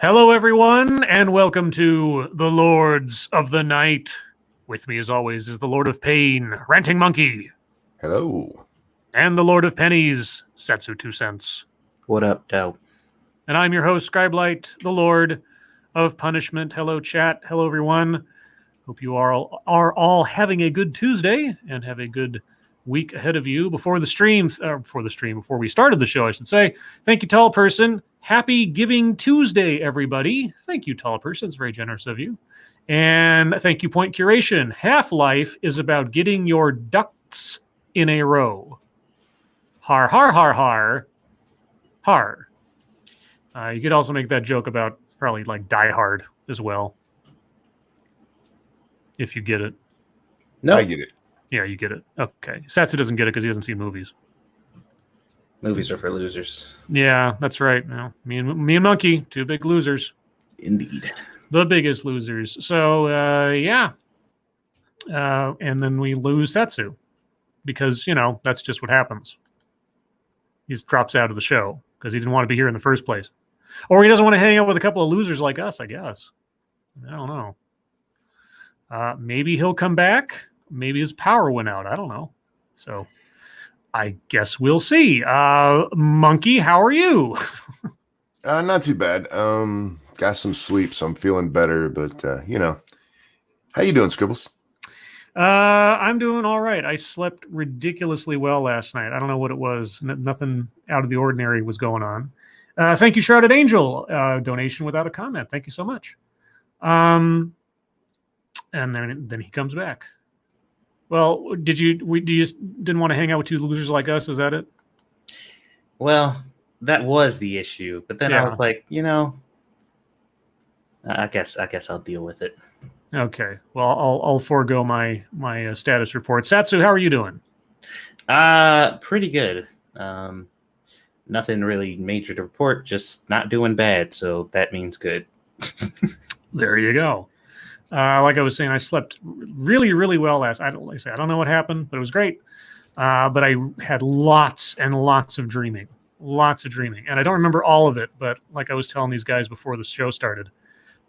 Hello, everyone, and welcome to the Lords of the Night. With me, as always, is the Lord of Pain, Ranting Monkey. Hello. And the Lord of Pennies, Satsu 2 cents. What up, Doe? And I'm your host, Scribe, the Lord of Punishment. Hello, chat. Hello, everyone. Hope you are all having a good Tuesday and have a good week ahead of you. Before we started the show, I should say, thank you, Tall Person. Happy Giving Tuesday, everybody. Thank you, Tall Person. It's very generous of you. And thank you, Point Curation. Half-Life is about getting your ducks in a row. Har, har, har, har. Har. You could also make that joke about probably like Die Hard as well. If you get it. No, I get it. Yeah, you get it. Okay. Satsu doesn't get it because he hasn't seen movies. Movies are for losers. Yeah, that's right. Now, me and Monkey, two big losers. Indeed. The biggest losers. So, yeah. And then we lose Satsu because, that's just what happens. He just drops out of the show because he didn't want to be here in the first place. Or he doesn't want to hang out with a couple of losers like us, I guess. I don't know. Maybe he'll come back. Maybe his power went out. I don't know. So I guess we'll see. Monkey, how are you? Not too bad. Got some sleep, so I'm feeling better. But how you doing, Scribbles? I'm doing all right. I slept ridiculously well last night. I don't know what it was. Nothing out of the ordinary was going on. Thank you, Shrouded Angel. Donation without a comment. Thank you so much. And then he comes back. Well, do you just didn't want to hang out with two losers like us? Is that it? Well, that was the issue, but then I was like, I guess I'll deal with it. Okay. Well, I'll forego my status report. Satsu, how are you doing? Pretty good. Nothing really major to report. Just not doing bad, so that means good. There you go. Like I was saying, I slept really, really well last night. I don't know what happened, but it was great. But I had lots and lots of dreaming. And I don't remember all of it, but like I was telling these guys before the show started,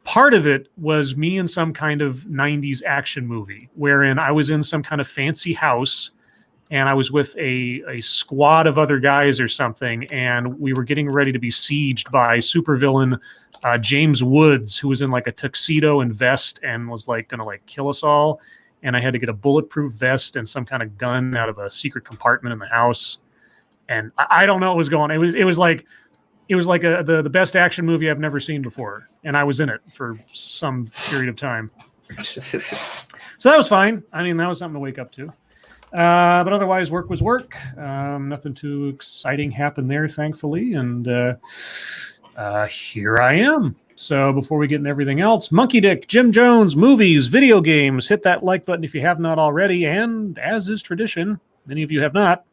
part of it was me in some kind of 90s action movie wherein I was in some kind of fancy house and I was with a squad of other guys or something, and we were getting ready to be sieged by supervillain James Woods, who was in like a tuxedo and vest and was like going to like kill us all. And I had to get a bulletproof vest and some kind of gun out of a secret compartment in the house. And I don't know what was going on. It was like the best action movie I've never seen before. And I was in it for some period of time. So that was fine. I mean, that was something to wake up to. But otherwise, work was work. Nothing too exciting happened there, thankfully. And here I am. So before we get into everything else, Monkey Dick, Jim Jones, movies, video games, hit that like button if you have not already. And as is tradition, many of you have not.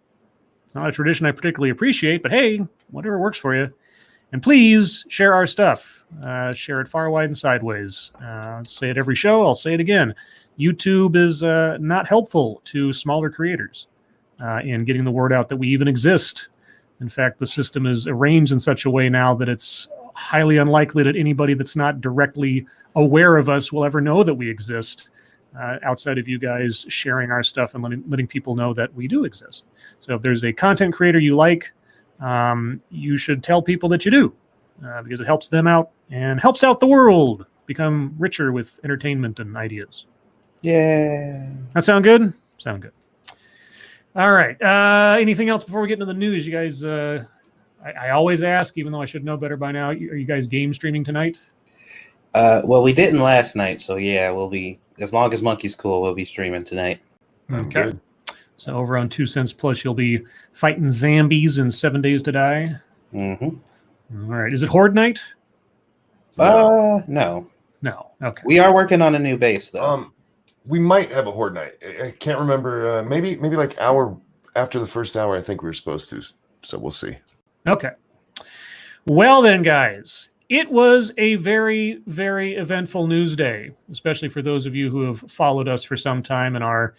It's not a tradition I particularly appreciate, but hey, whatever works for you. And please share our stuff. Share it far, wide, and sideways. Say it every show. I'll say it again. YouTube is not helpful to smaller creators in getting the word out that we even exist. In fact, the system is arranged in such a way now that it's highly unlikely that anybody that's not directly aware of us will ever know that we exist, outside of you guys sharing our stuff and letting people know that we do exist. So if there's a content creator you like, you should tell people that you do, because it helps them out and helps out the world become richer with entertainment and ideas. Yeah. That sound good? Sound good. All right. Anything else before we get into the news? You guys, I always ask, even though I should know better by now, are you guys game streaming tonight? Well, we didn't last night, so yeah, we'll be, as long as Monkey's cool, we'll be streaming tonight. Okay. Good. So over on 2 cents plus, you'll be fighting zombies in 7 Days to Die. Mm-hmm. All right. Is it Horde Night? No. No. Okay. We are working on a new base, though. We might have a Horde Night. I can't remember. Maybe like hour after the first hour, I think we were supposed to. So we'll see. Okay. Well then, guys, it was a very, very eventful news day, especially for those of you who have followed us for some time and are,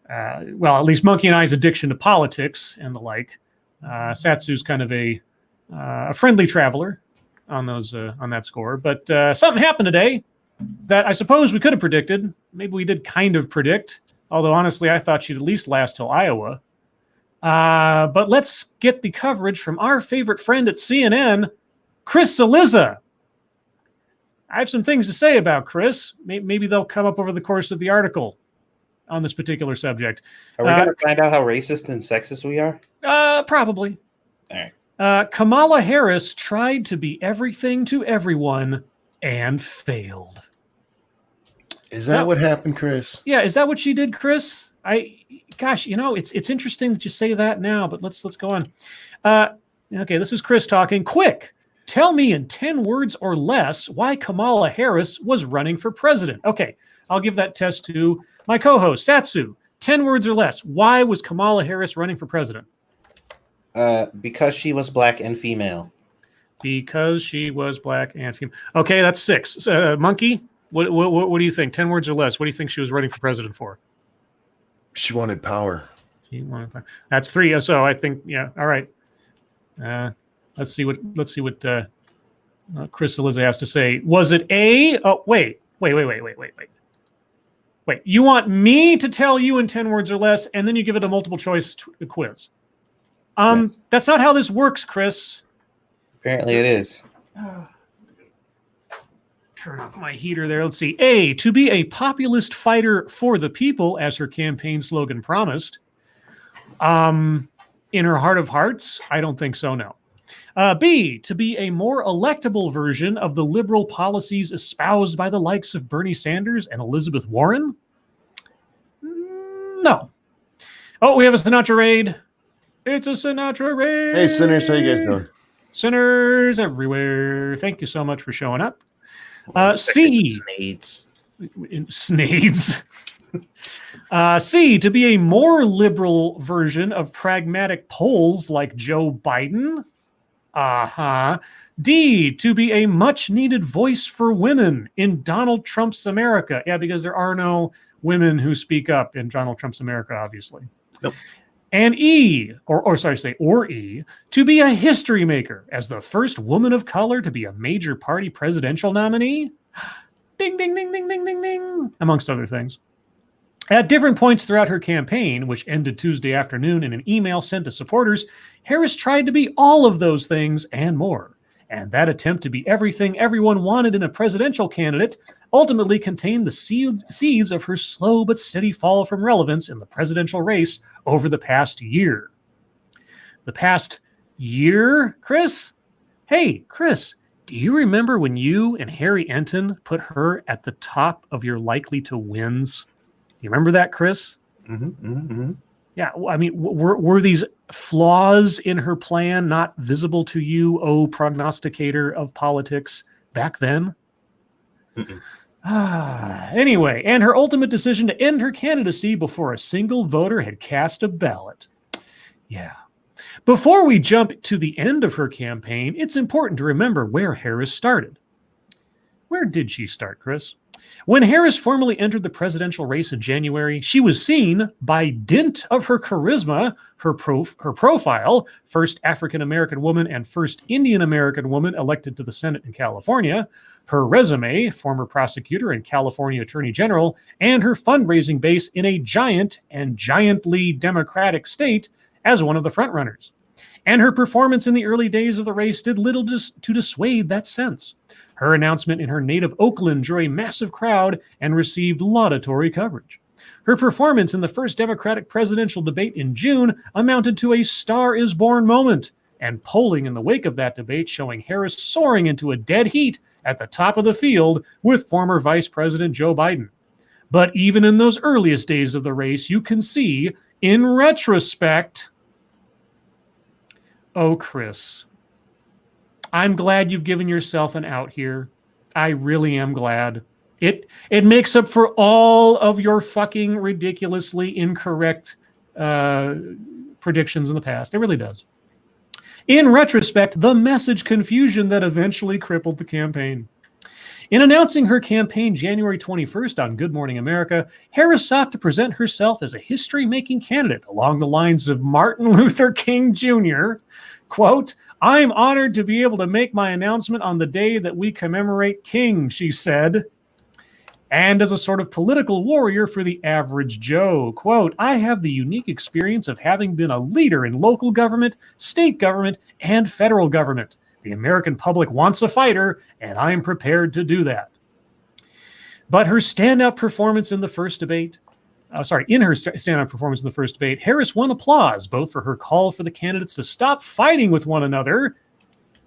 at least Monkey and I's addiction to politics and the like. Satsu's kind of a friendly traveler. on that score. But something happened today that I suppose we could have predicted. Maybe we did kind of predict, although honestly, I thought she'd at least last till Iowa. But let's get the coverage from our favorite friend at CNN, Chris Cillizza. I have some things to say about Chris. Maybe they'll come up over the course of the article on this particular subject. Are we going to find out how racist and sexist we are? Probably. All right. Kamala Harris tried to be everything to everyone and failed. Is that what happened, Chris? Yeah, is that what she did, Chris? Gosh, it's interesting that you say that now, but let's go on. Okay, this is Chris talking. Quick, tell me in 10 words or less why Kamala Harris was running for president. Okay, I'll give that test to my co-host, Satsu. 10 words or less. Why was Kamala Harris running for president? Because she was black and female. Because she was black and female. Okay, that's 6. Monkey, what do you think? 10 words or less. What do you think she was running for president for? She wanted power. That's 3. So I think, yeah. All right. Let's see what Chris Cillizza has to say. Was it A? Oh, wait. You want me to tell you in 10 words or less, and then you give it a multiple choice quiz? Yes. That's not how this works, Chris. Apparently it is. Turn off my heater there. Let's see. A, to be a populist fighter for the people, as her campaign slogan promised. In her heart of hearts, I don't think so, no. B, to be a more electable version of the liberal policies espoused by the likes of Bernie Sanders and Elizabeth Warren? No. Oh, we have a Sinatra raid. It's a Sinatra raid. Hey, sinners, how you guys doing? Sinners everywhere. Thank you so much for showing up. C. Snades. C, to be a more liberal version of pragmatic polls like Joe Biden. D, to be a much-needed voice for women in Donald Trump's America. Yeah, because there are no women who speak up in Donald Trump's America, obviously. Nope. And E, E, to be a history maker as the first woman of color to be a major party presidential nominee. Ding, ding, ding, ding, ding, ding, ding, amongst other things. At different points throughout her campaign, which ended Tuesday afternoon in an email sent to supporters, Harris tried to be all of those things and more. And that attempt to be everything everyone wanted in a presidential candidate ultimately contained the seeds of her slow but steady fall from relevance in the presidential race over the past year. The past year, Chris? Hey, Chris, do you remember when you and Harry Enton put her at the top of your likely to wins? You remember that, Chris? Mm-hmm. Yeah, I mean, were these flaws in her plan not visible to you, oh prognosticator of politics, back then? Anyway, and her ultimate decision to end her candidacy before a single voter had cast a ballot. Yeah. Before we jump to the end of her campaign, it's important to remember where Harris started. Where did she start, Chris? When Harris formally entered the presidential race in January, she was seen, by dint of her charisma, her profile, first African-American woman and first Indian-American woman elected to the Senate in California, her resume, former prosecutor and California Attorney General, and her fundraising base in a giant and giantly Democratic state as one of the frontrunners. And her performance in the early days of the race did little to dissuade that sense. Her announcement in her native Oakland drew a massive crowd and received laudatory coverage. Her performance in the first Democratic presidential debate in June amounted to a Star is Born moment, and polling in the wake of that debate showing Harris soaring into a dead heat at the top of the field with former Vice President Joe Biden. But even in those earliest days of the race, you can see, in retrospect, oh, Chris, I'm glad you've given yourself an out here. I really am glad. It makes up for all of your fucking ridiculously incorrect predictions in the past. It really does. In retrospect, the message confusion that eventually crippled the campaign. In announcing her campaign January 21st on Good Morning America, Harris sought to present herself as a history-making candidate along the lines of Martin Luther King Jr., quote, I'm honored to be able to make my announcement on the day that we commemorate King, she said. And as a sort of political warrior for the average Joe, quote, I have the unique experience of having been a leader in local government, state government, and federal government. The American public wants a fighter, and I'm prepared to do that. But her standout performance in the first debate, standout performance in the first debate, Harris won applause, both for her call for the candidates to stop fighting with one another,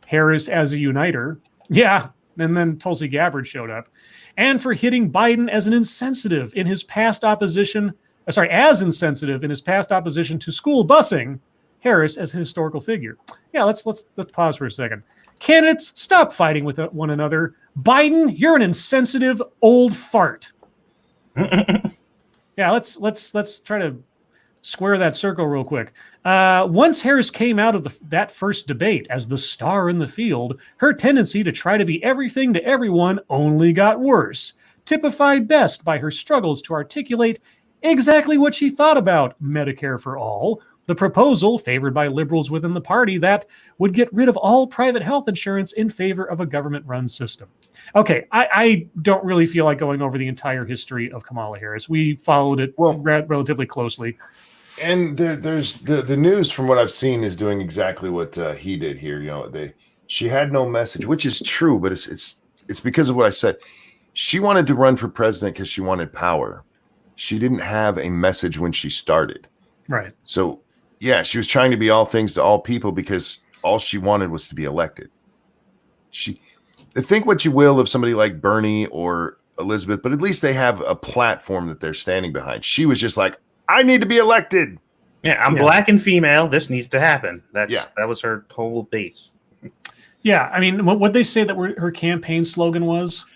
Harris as a uniter, yeah, and then Tulsi Gabbard showed up, and for hitting Biden as insensitive in his past opposition to school busing, Harris as a historical figure. Yeah, let's pause for a second. Candidates, stop fighting with one another. Biden, you're an insensitive old fart. Yeah, let's try to square that circle real quick. Once Harris came out of that first debate as the star in the field, her tendency to try to be everything to everyone only got worse, typified best by her struggles to articulate exactly what she thought about Medicare for All, the proposal favored by liberals within the party that would get rid of all private health insurance in favor of a government-run system. Okay, I don't really feel like going over the entire history of Kamala Harris. We followed it relatively closely. And there's the news from what I've seen is doing exactly what he did here. You know, she had no message, which is true, but it's because of what I said. She wanted to run for president because she wanted power. She didn't have a message when she started. Right. So, yeah, she was trying to be all things to all people because all she wanted was to be elected. Think what you will of somebody like Bernie or Elizabeth, but at least they have a platform that they're standing behind. She was just like, I need to be elected. Yeah, I'm black and female. This needs to happen. That was her whole base. Yeah, I mean, what they say that her campaign slogan was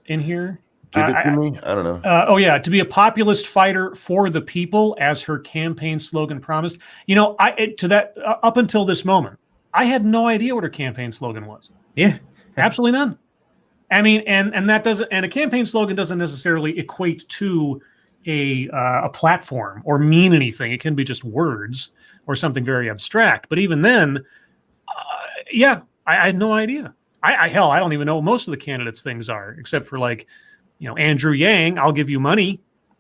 in here? Give it to me? I don't know. To be a populist fighter for the people, as her campaign slogan promised. You know, up until this moment, I had no idea what her campaign slogan was. Yeah, absolutely none. I mean, and that doesn't, and a campaign slogan doesn't necessarily equate to a platform or mean anything. It can be just words or something very abstract. But even then, I had no idea. I don't even know what most of the candidates' things are, except for Andrew Yang, I'll give you money.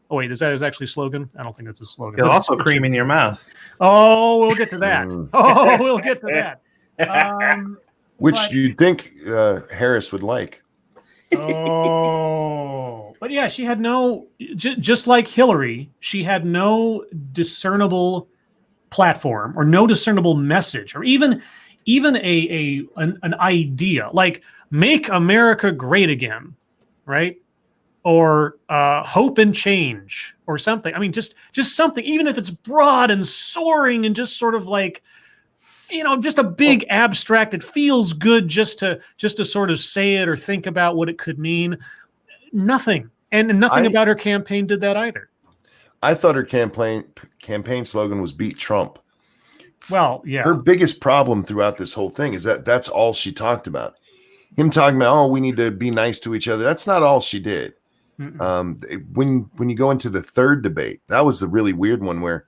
Oh wait, is that his actually slogan? I don't think that's a slogan. He'll also cream in your mouth. Oh, we'll get to that. We'll get to that. Which you'd think Harris would like. But yeah, she had no, just like Hillary, she had no discernible platform or no discernible message or even an idea like make America great again, right? Or hope and change or something. I mean, just something, even if it's broad and soaring and just sort of like, just a big abstract. It feels good just to sort of say it or think about what it could mean. Nothing. And nothing about her campaign did that either. I thought her campaign slogan was beat Trump. Well, yeah. Her biggest problem throughout this whole thing is that that's all she talked about. Him talking about, we need to be nice to each other. That's not all she did. When you go into the third debate, that was the really weird one where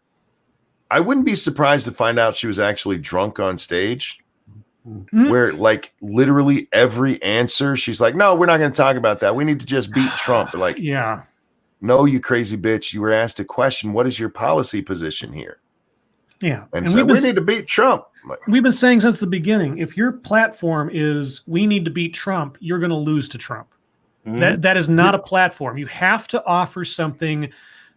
I wouldn't be surprised to find out she was actually drunk on stage. Where literally every answer, she's like, no, we're not going to talk about that. We need to just beat Trump. Like, yeah, no, you crazy bitch. You were asked a question. What is your policy position here? Yeah. And so we need to beat Trump. We've been saying since the beginning, if your platform is we need to beat Trump, you're going to lose to Trump. That is not a platform. You have to offer something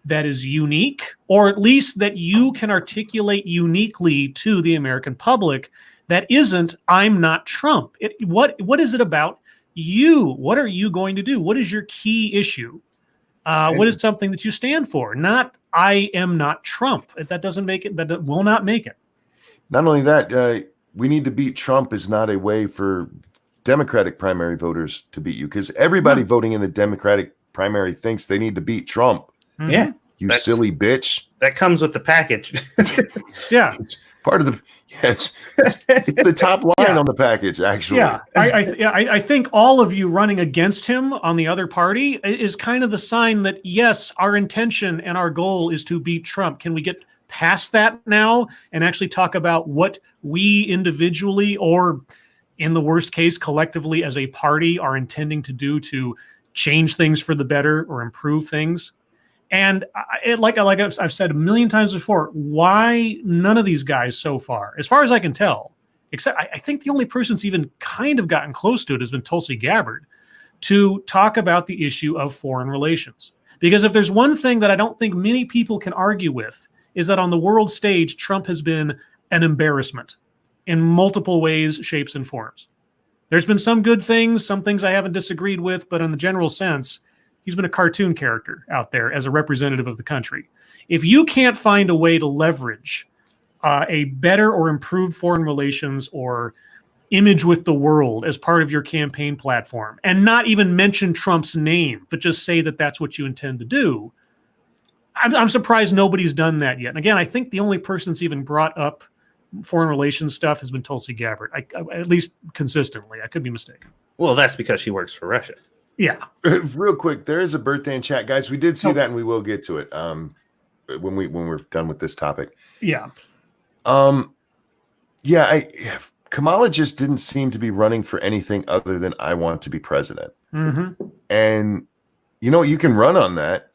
that is unique, or at least that you can articulate uniquely to the American public. That isn't, I'm not Trump. What is it about you? What are you going to do? What is your key issue? What is something that you stand for? Not, I am not Trump. That doesn't make it, that will not make it. Not only that, we need to beat Trump is not a way for Democratic primary voters to beat you, because everybody voting in the Democratic primary thinks they need to beat Trump. Yeah. You silly bitch. That comes with the package. Yeah. Part of the it's the top line on the package, actually. Yeah, I think all of you running against him on the other party is kind of the sign that yes, our intention and our goal is to beat Trump. Can we get past that now and actually talk about what we individually, or in the worst case, collectively as a party, are intending to do to change things for the better or improve things. And like I've said a million times before, why none of these guys so far, as far as I can tell, except I think the only person that's even kind of gotten close to it has been Tulsi Gabbard, to talk about the issue of foreign relations. Because if there's one thing that I don't think many people can argue with, is that on the world stage, Trump has been an embarrassment in multiple ways, shapes, and forms. There's been some good things, some things I haven't disagreed with, but in the general sense, he's been a cartoon character out there as a representative of the country. If you can't find a way to leverage a better or improved foreign relations or image with the world as part of your campaign platform, and not even mention Trump's name, but just say that that's what you intend to do, I'm surprised nobody's done that yet. And again, I think the only person that's even brought up foreign relations stuff has been Tulsi Gabbard, at least consistently. I could be mistaken. Well, that's because she works for Russia. Yeah. Real quick, there is a birthday in chat, guys. We did see that, and we will get to it when we're done with this topic. Yeah. Kamala just didn't seem to be running for anything other than I want to be president. Mm-hmm. And you can run on that,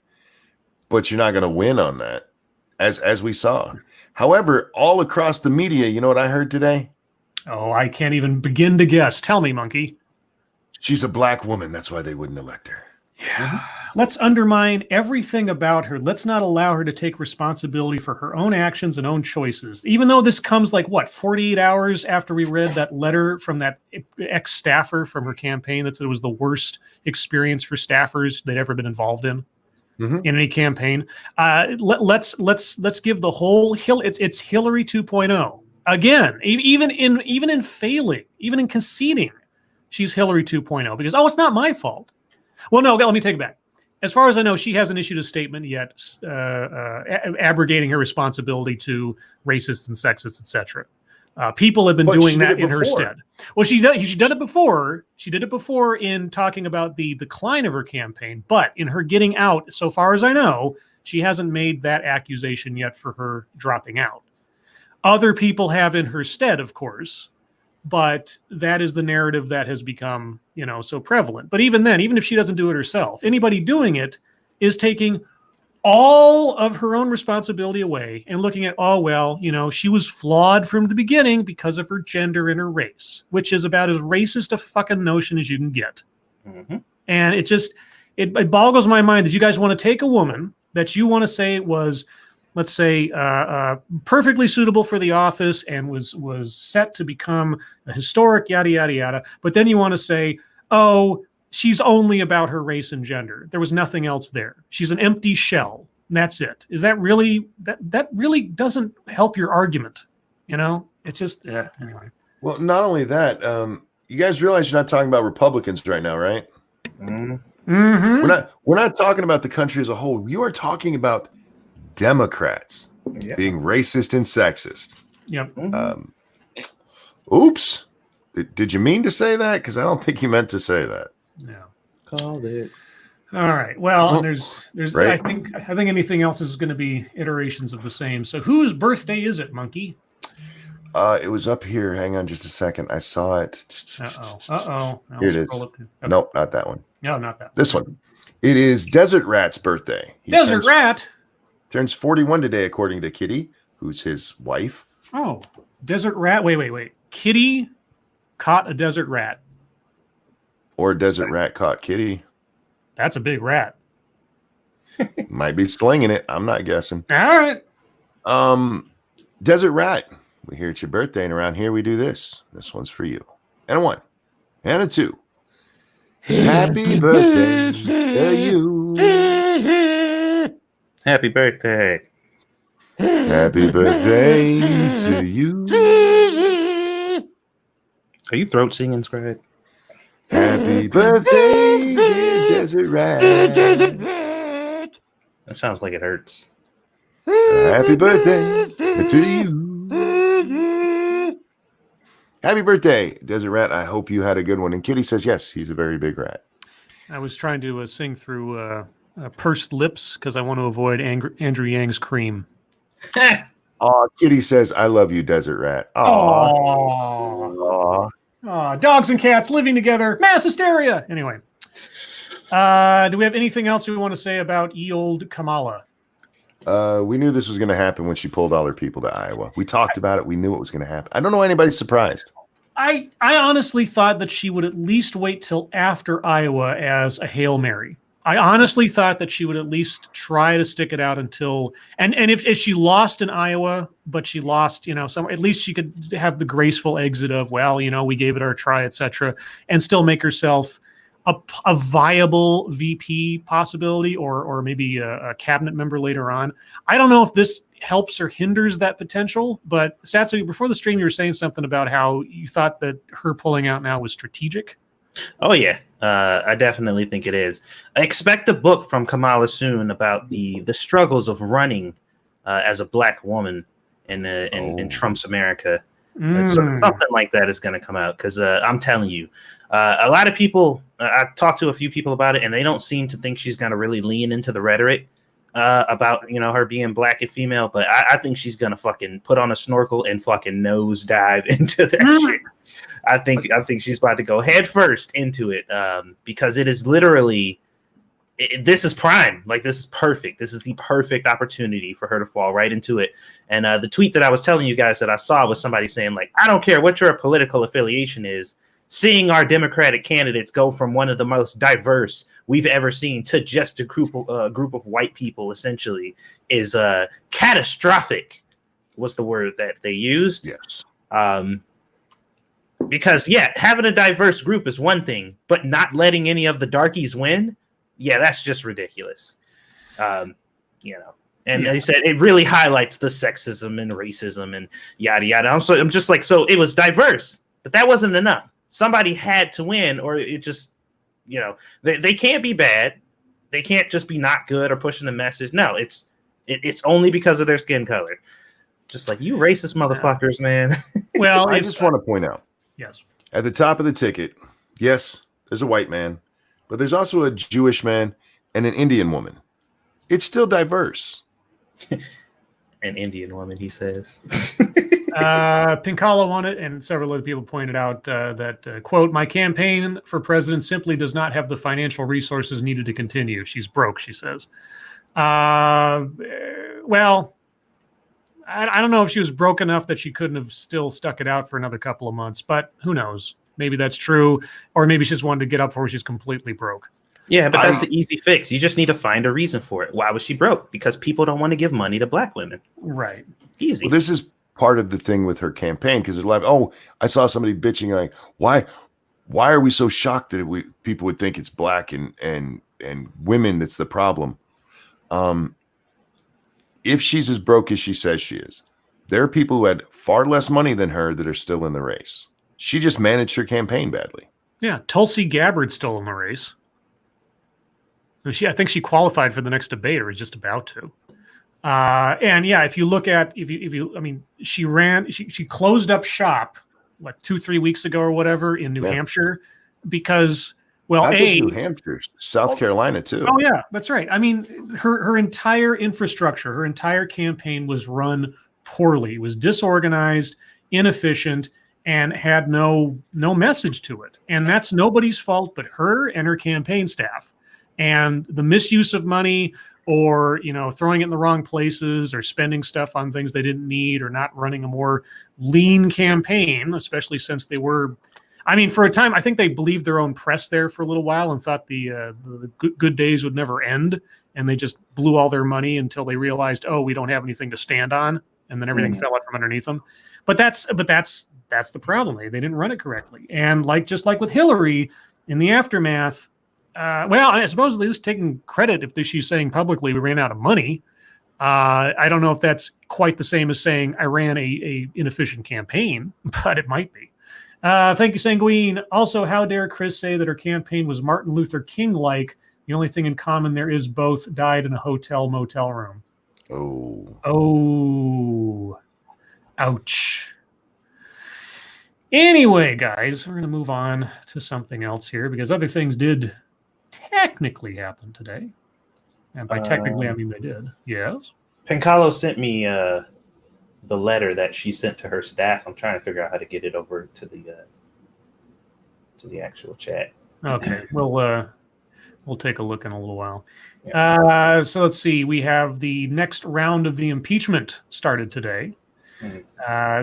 but you're not going to win on that, as we saw. However, all across the media, you know what I heard today? Oh, I can't even begin to guess. Tell me, Monkey. She's a black woman. That's why they wouldn't elect her. Yeah. Let's undermine everything about her. Let's not allow her to take responsibility for her own actions and own choices. Even though this comes 48 hours after we read that letter from that ex-staffer from her campaign that said it was the worst experience for staffers they'd ever been involved in any campaign. Let's give the whole it's Hillary 2.0 again. Even in failing, even in conceding, she's Hillary 2.0 because it's not my fault. Well, no, let me take it back. As far as I know, she hasn't issued a statement yet abrogating her responsibility to racists and sexists, etc. People have been doing that in her stead. Well, she did it before. She did it before in talking about the decline of her campaign. But in her getting out, so far as I know, she hasn't made that accusation yet for her dropping out. Other people have in her stead, of course. But that is the narrative that has become, so prevalent. But even then, even if she doesn't do it herself, anybody doing it is taking all of her own responsibility away and looking at, she was flawed from the beginning because of her gender and her race, which is about as racist a fucking notion as you can get. Mm-hmm. And it boggles my mind that you guys want to take a woman that you want to say was, let's say, perfectly suitable for the office and was set to become a historic, yada, yada, yada. But then you want to say, she's only about her race and gender. There was nothing else there. She's an empty shell. And that's it. Is that really, that really doesn't help your argument. It's just, anyway. Well, not only that, you guys realize you're not talking about Republicans right now, right? Mm-hmm. We're not talking about the country as a whole. You are talking about Democrats being racist and sexist. Yep. Oops. Did you mean to say that? Because I don't think you meant to say that. No. Called it. All right. Well, and there's right. I think anything else is going to be iterations of the same. So whose birthday is it, Monkey? It was up here. Hang on just a second. I saw it. Uh-oh. Here it is. Okay. Nope, not that one. No, not that one. This one. It is Desert Rat's birthday. Desert Rat? Turns 41 today, according to Kitty, who's his wife. Oh, Desert Rat. Wait. Kitty caught a desert rat. Or a desert rat caught Kitty. That's a big rat. Might be slinging it. I'm not guessing. All right. Desert Rat. We hear it's your birthday, and around here we do this. This one's for you. And a 1. And a 2. Happy birthday to you. Happy birthday. Happy birthday to you. Are you throat singing, Scribe? Happy birthday, dear Desert Rat. That sounds like it hurts. Happy birthday to you. Happy birthday, Desert Rat. I hope you had a good one. And Kitty says, yes, he's a very big rat. I was trying to sing through pursed lips because I want to avoid Andrew Yang's cream. Oh, Kitty says, "I love you, Desert Rat." Oh, dogs and cats living together, mass hysteria. Anyway, do we have anything else we want to say about ye old Kamala? We knew this was going to happen when she pulled all her people to Iowa. We talked about it. We knew it was going to happen. I don't know anybody surprised. I honestly thought that she would at least wait till after Iowa as a Hail Mary. I honestly thought that she would at least try to stick it out until and if she lost in Iowa, but she lost, at least she could have the graceful exit of, well, we gave it our try, etc., and still make herself a viable VP possibility or maybe a cabinet member later on. I don't know if this helps or hinders that potential, but Satsu, before the stream, you were saying something about how you thought that her pulling out now was strategic. Oh, yeah. I definitely think it is. I expect a book from Kamala soon about the struggles of running as a Black woman in Trump's America. Something like that is going to come out because I'm telling you, a lot of people, I've talked to a few people about it, and they don't seem to think she's going to really lean into the rhetoric about, her being Black and female. But I think she's going to fucking put on a snorkel and fucking nose dive into that shit. I think she's about to go head first into it because it is literally, this is prime. Like, this is perfect. This is the perfect opportunity for her to fall right into it. And the tweet that I was telling you guys that I saw was somebody saying, like, I don't care what your political affiliation is, seeing our Democratic candidates go from one of the most diverse we've ever seen to just a group of white people essentially is catastrophic was the word that they used. Yes. Because, having a diverse group is one thing, but not letting any of the darkies win, that's just ridiculous. And they said it really highlights the sexism and racism and yada, yada. I'm just like, so it was diverse, but that wasn't enough. Somebody had to win, or it just, they can't be bad. They can't just be not good or pushing the message. No, it's only because of their skin color. Just like, you racist motherfuckers, man. Well, I just want to point out. Yes. At the top of the ticket, yes, there's a white man, but there's also a Jewish man and an Indian woman. It's still diverse. An Indian woman, he says. Pinkala won it, and several other people pointed out that, quote, my campaign for president simply does not have the financial resources needed to continue. She's broke, she says. Well, I don't know if she was broke enough that she couldn't have still stuck it out for another couple of months, but who knows? Maybe that's true, or maybe she just wanted to get up before she's completely broke. Yeah, but that's the easy fix. You just need to find a reason for it. Why was she broke? Because people don't want to give money to Black women. Right. Easy. Well, this is part of the thing with her campaign because they're like, I saw somebody bitching like, why are we so shocked that people would think it's Black and women that's the problem? If she's as broke as she says she is, there are people who had far less money than her that are still in the race. She just managed her campaign badly. Yeah, Tulsi Gabbard's still in the race. I think she qualified for the next debate, or was just about to. And if you look at she closed up shop like 2-3 weeks ago or whatever in New Hampshire because, well, not just New Hampshire, South Carolina too. Oh yeah, that's right. I mean, her entire infrastructure, her entire campaign was run poorly. It was disorganized, inefficient, and had no message to it. And that's nobody's fault but her and her campaign staff. And the misuse of money, or throwing it in the wrong places, or spending stuff on things they didn't need, or not running a more lean campaign, especially since they were. I mean, for a time, I think they believed their own press there for a little while and thought the good days would never end, and they just blew all their money until they realized, we don't have anything to stand on, and then everything fell out from underneath them. But that's the problem. They didn't run it correctly, and just like with Hillary, in the aftermath. I suppose at least taking credit if she's saying publicly we ran out of money. I don't know if that's quite the same as saying I ran a inefficient campaign, but it might be. Thank you, Sanguine. Also, how dare Chris say that her campaign was Martin Luther King-like? The only thing in common there is both died in a hotel motel room. Oh. Ouch. Anyway, guys, we're going to move on to something else here because other things did technically happen today. And by technically, I mean they did. Yes. Pencalo sent me the letter that she sent to her staff. I'm trying to figure out how to get it over to the actual chat. Okay, we'll take a look in a little while. Yeah. So let's see. We have the next round of the impeachment started today.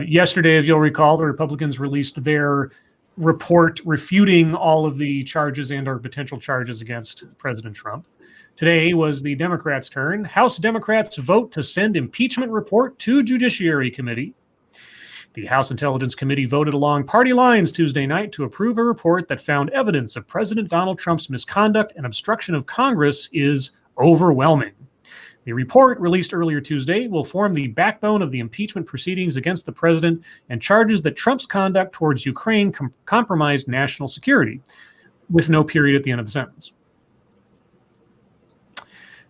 Yesterday, as you'll recall, the Republicans released their report refuting all of the charges and/or potential charges against President Trump. Today was the Democrats' turn. House Democrats vote to send impeachment report to Judiciary Committee. The House Intelligence Committee voted along party lines Tuesday night to approve a report that found evidence of President Donald Trump's misconduct and obstruction of Congress is overwhelming. The report, released earlier Tuesday, will form the backbone of the impeachment proceedings against the president and charges that Trump's conduct towards Ukraine compromised national security, with no period at the end of the sentence.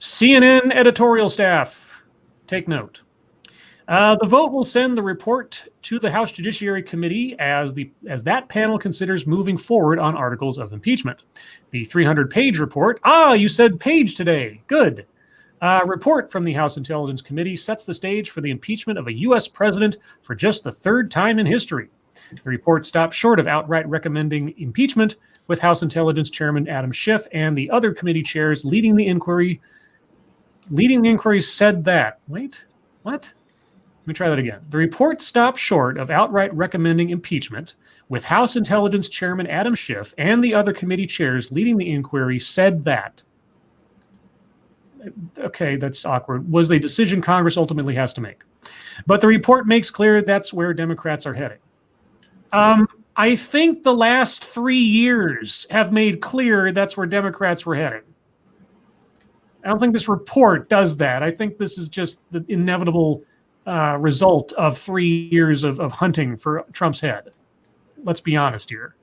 CNN editorial staff, take note. The vote will send the report to the House Judiciary Committee as that panel considers moving forward on articles of impeachment. The 300-page report, you said page today, good. Report from the House Intelligence Committee sets the stage for the impeachment of a U.S. president for just the third time in history. The report stopped short of outright recommending impeachment, with House Intelligence Chairman Adam Schiff and the other committee chairs leading the inquiry said that. Wait, what? Let me try that again. The report stopped short of outright recommending impeachment, with House Intelligence Chairman Adam Schiff and the other committee chairs leading the inquiry said that. Okay, that's awkward. Was a decision Congress ultimately has to make. But the report makes clear that's where Democrats are heading. I think the last 3 years have made clear that's where Democrats were heading. I don't think this report does that. I think this is just the inevitable result of 3 years of hunting for Trump's head. Let's be honest here.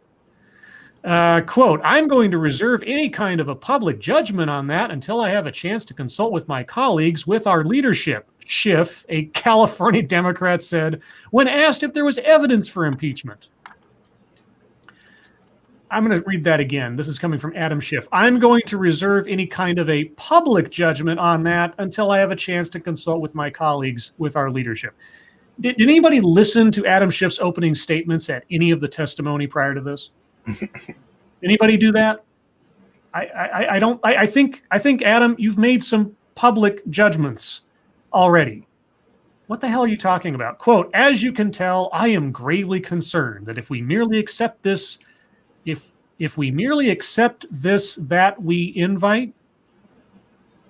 Quote, I'm going to reserve any kind of a public judgment on that until I have a chance to consult with my colleagues with our leadership, Schiff, a California Democrat, said when asked if there was evidence for impeachment. I'm going to read that again. This is coming from Adam Schiff. I'm going to reserve any kind of a public judgment on that until I have a chance to consult with my colleagues with our leadership. Did anybody listen to Adam Schiff's opening statements at any of the testimony prior to this? Anybody do that? I think Adam, you've made some public judgments already. What the hell are you talking about? Quote, as you can tell, I am gravely concerned that if we merely accept this, if we merely accept this, that we invite,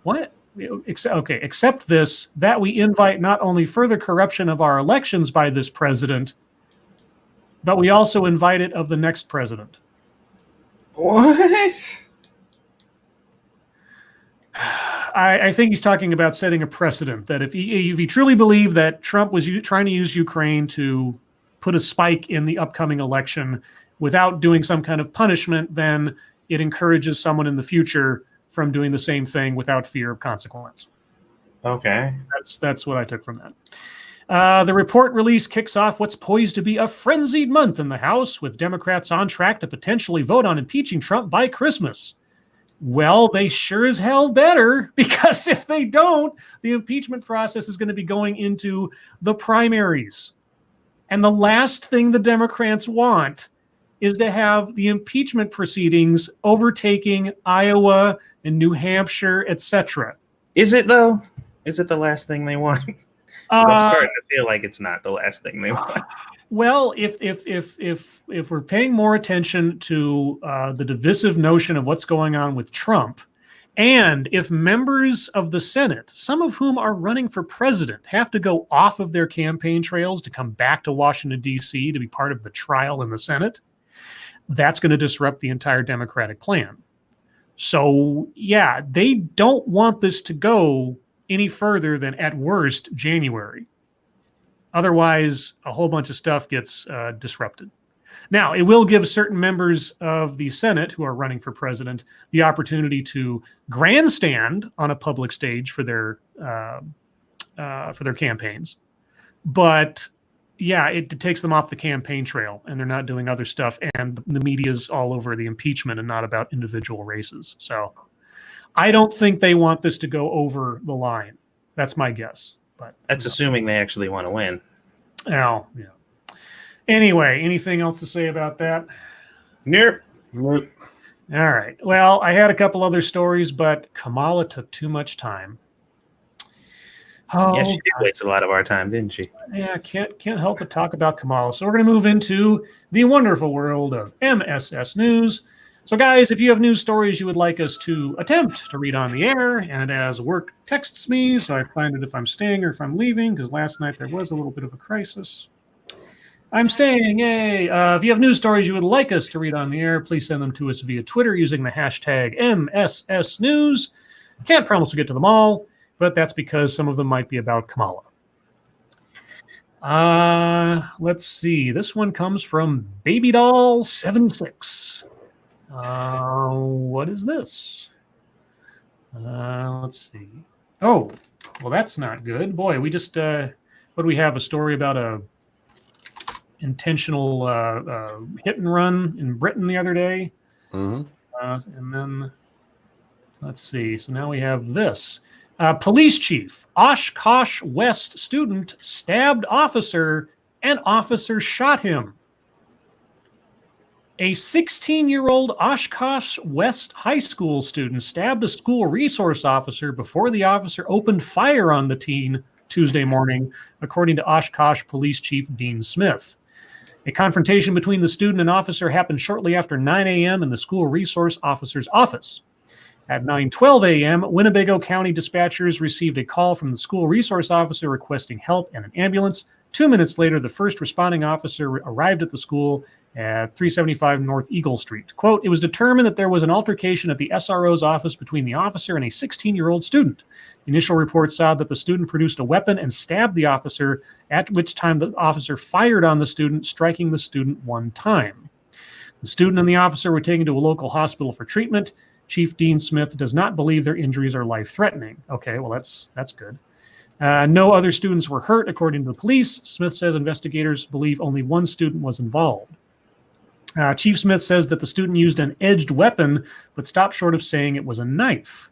what? Okay, accept this, that we invite not only further corruption of our elections by this president, but we also invite it of the next president. What? I think he's talking about setting a precedent that if he truly believed that Trump was trying to use Ukraine to put a spike in the upcoming election without doing some kind of punishment, then it encourages someone in the future from doing the same thing without fear of consequence. Okay. That's what I took from that. The report release kicks off what's poised to be a frenzied month in the House, with Democrats on track to potentially vote on impeaching Trump by Christmas. Well, they sure as hell better, because if they don't, the impeachment process is going to be going into the primaries. And the last thing the Democrats want is to have the impeachment proceedings overtaking Iowa and New Hampshire, etc. Is it, though? Is it the last thing they want? I'm starting to feel like it's not the last thing they want. Well, if we're paying more attention to the divisive notion of what's going on with Trump, and if members of the Senate, some of whom are running for president, have to go off of their campaign trails to come back to Washington, D.C. to be part of the trial in the Senate, that's going to disrupt the entire Democratic plan. So, yeah, they don't want this to go any further than, at worst, January. Otherwise, a whole bunch of stuff gets disrupted. Now, it will give certain members of the Senate who are running for president the opportunity to grandstand on a public stage for their campaigns. But yeah, it takes them off the campaign trail, and they're not doing other stuff. And the media's all over the impeachment and not about individual races. So I don't think they want this to go over the line. That's my guess. But That's assuming they actually want to win. Oh, yeah. Anyway, anything else to say about that? Nope. Nope. All right. Well, I had a couple other stories, but Kamala took too much time. Oh, Yeah, she did waste a lot of our time, didn't she? yeah, can't help but talk about Kamala. So we're going to move into the wonderful world of MSS News. So, guys, if you have news stories you would like us to attempt to read on the air, and as work texts me, so I find it if I'm staying or if I'm leaving, because last night there was a little bit of a crisis. I'm staying, yay! If you have news stories you would like us to read on the air, please send them to us via Twitter using the hashtag MSSNews. Can't promise we'll get to them all, but that's because some of them might be about Kamala. Let's see. This one comes from BabyDoll76. What is this? Let's see. Oh, well, that's not good. Boy, we just, what do we have? A story about a intentional hit and run in Britain the other day. Mm-hmm. And then, let's see. So now we have this. Police chief, Oshkosh West student stabbed officer and officer shot him. A 16-year-old Oshkosh West High School student stabbed a school resource officer before the officer opened fire on the teen Tuesday morning, according to Oshkosh Police Chief Dean Smith. A confrontation between the student and officer happened shortly after 9 a.m. in the school resource officer's office. At 9:12 a.m., Winnebago County dispatchers received a call from the school resource officer requesting help and an ambulance. 2 minutes later, the first responding officer arrived at the school at 375 North Eagle Street. Quote, it was determined that there was an altercation at the SRO's office between the officer and a 16-year-old student. Initial reports saw that the student produced a weapon and stabbed the officer, at which time the officer fired on the student, striking the student one time. The student and the officer were taken to a local hospital for treatment. Chief Dean Smith does not believe their injuries are life-threatening. Okay, well, that's good. No other students were hurt, according to the police. Smith says investigators believe only one student was involved. Chief Smith says that the student used an edged weapon, but stopped short of saying it was a knife.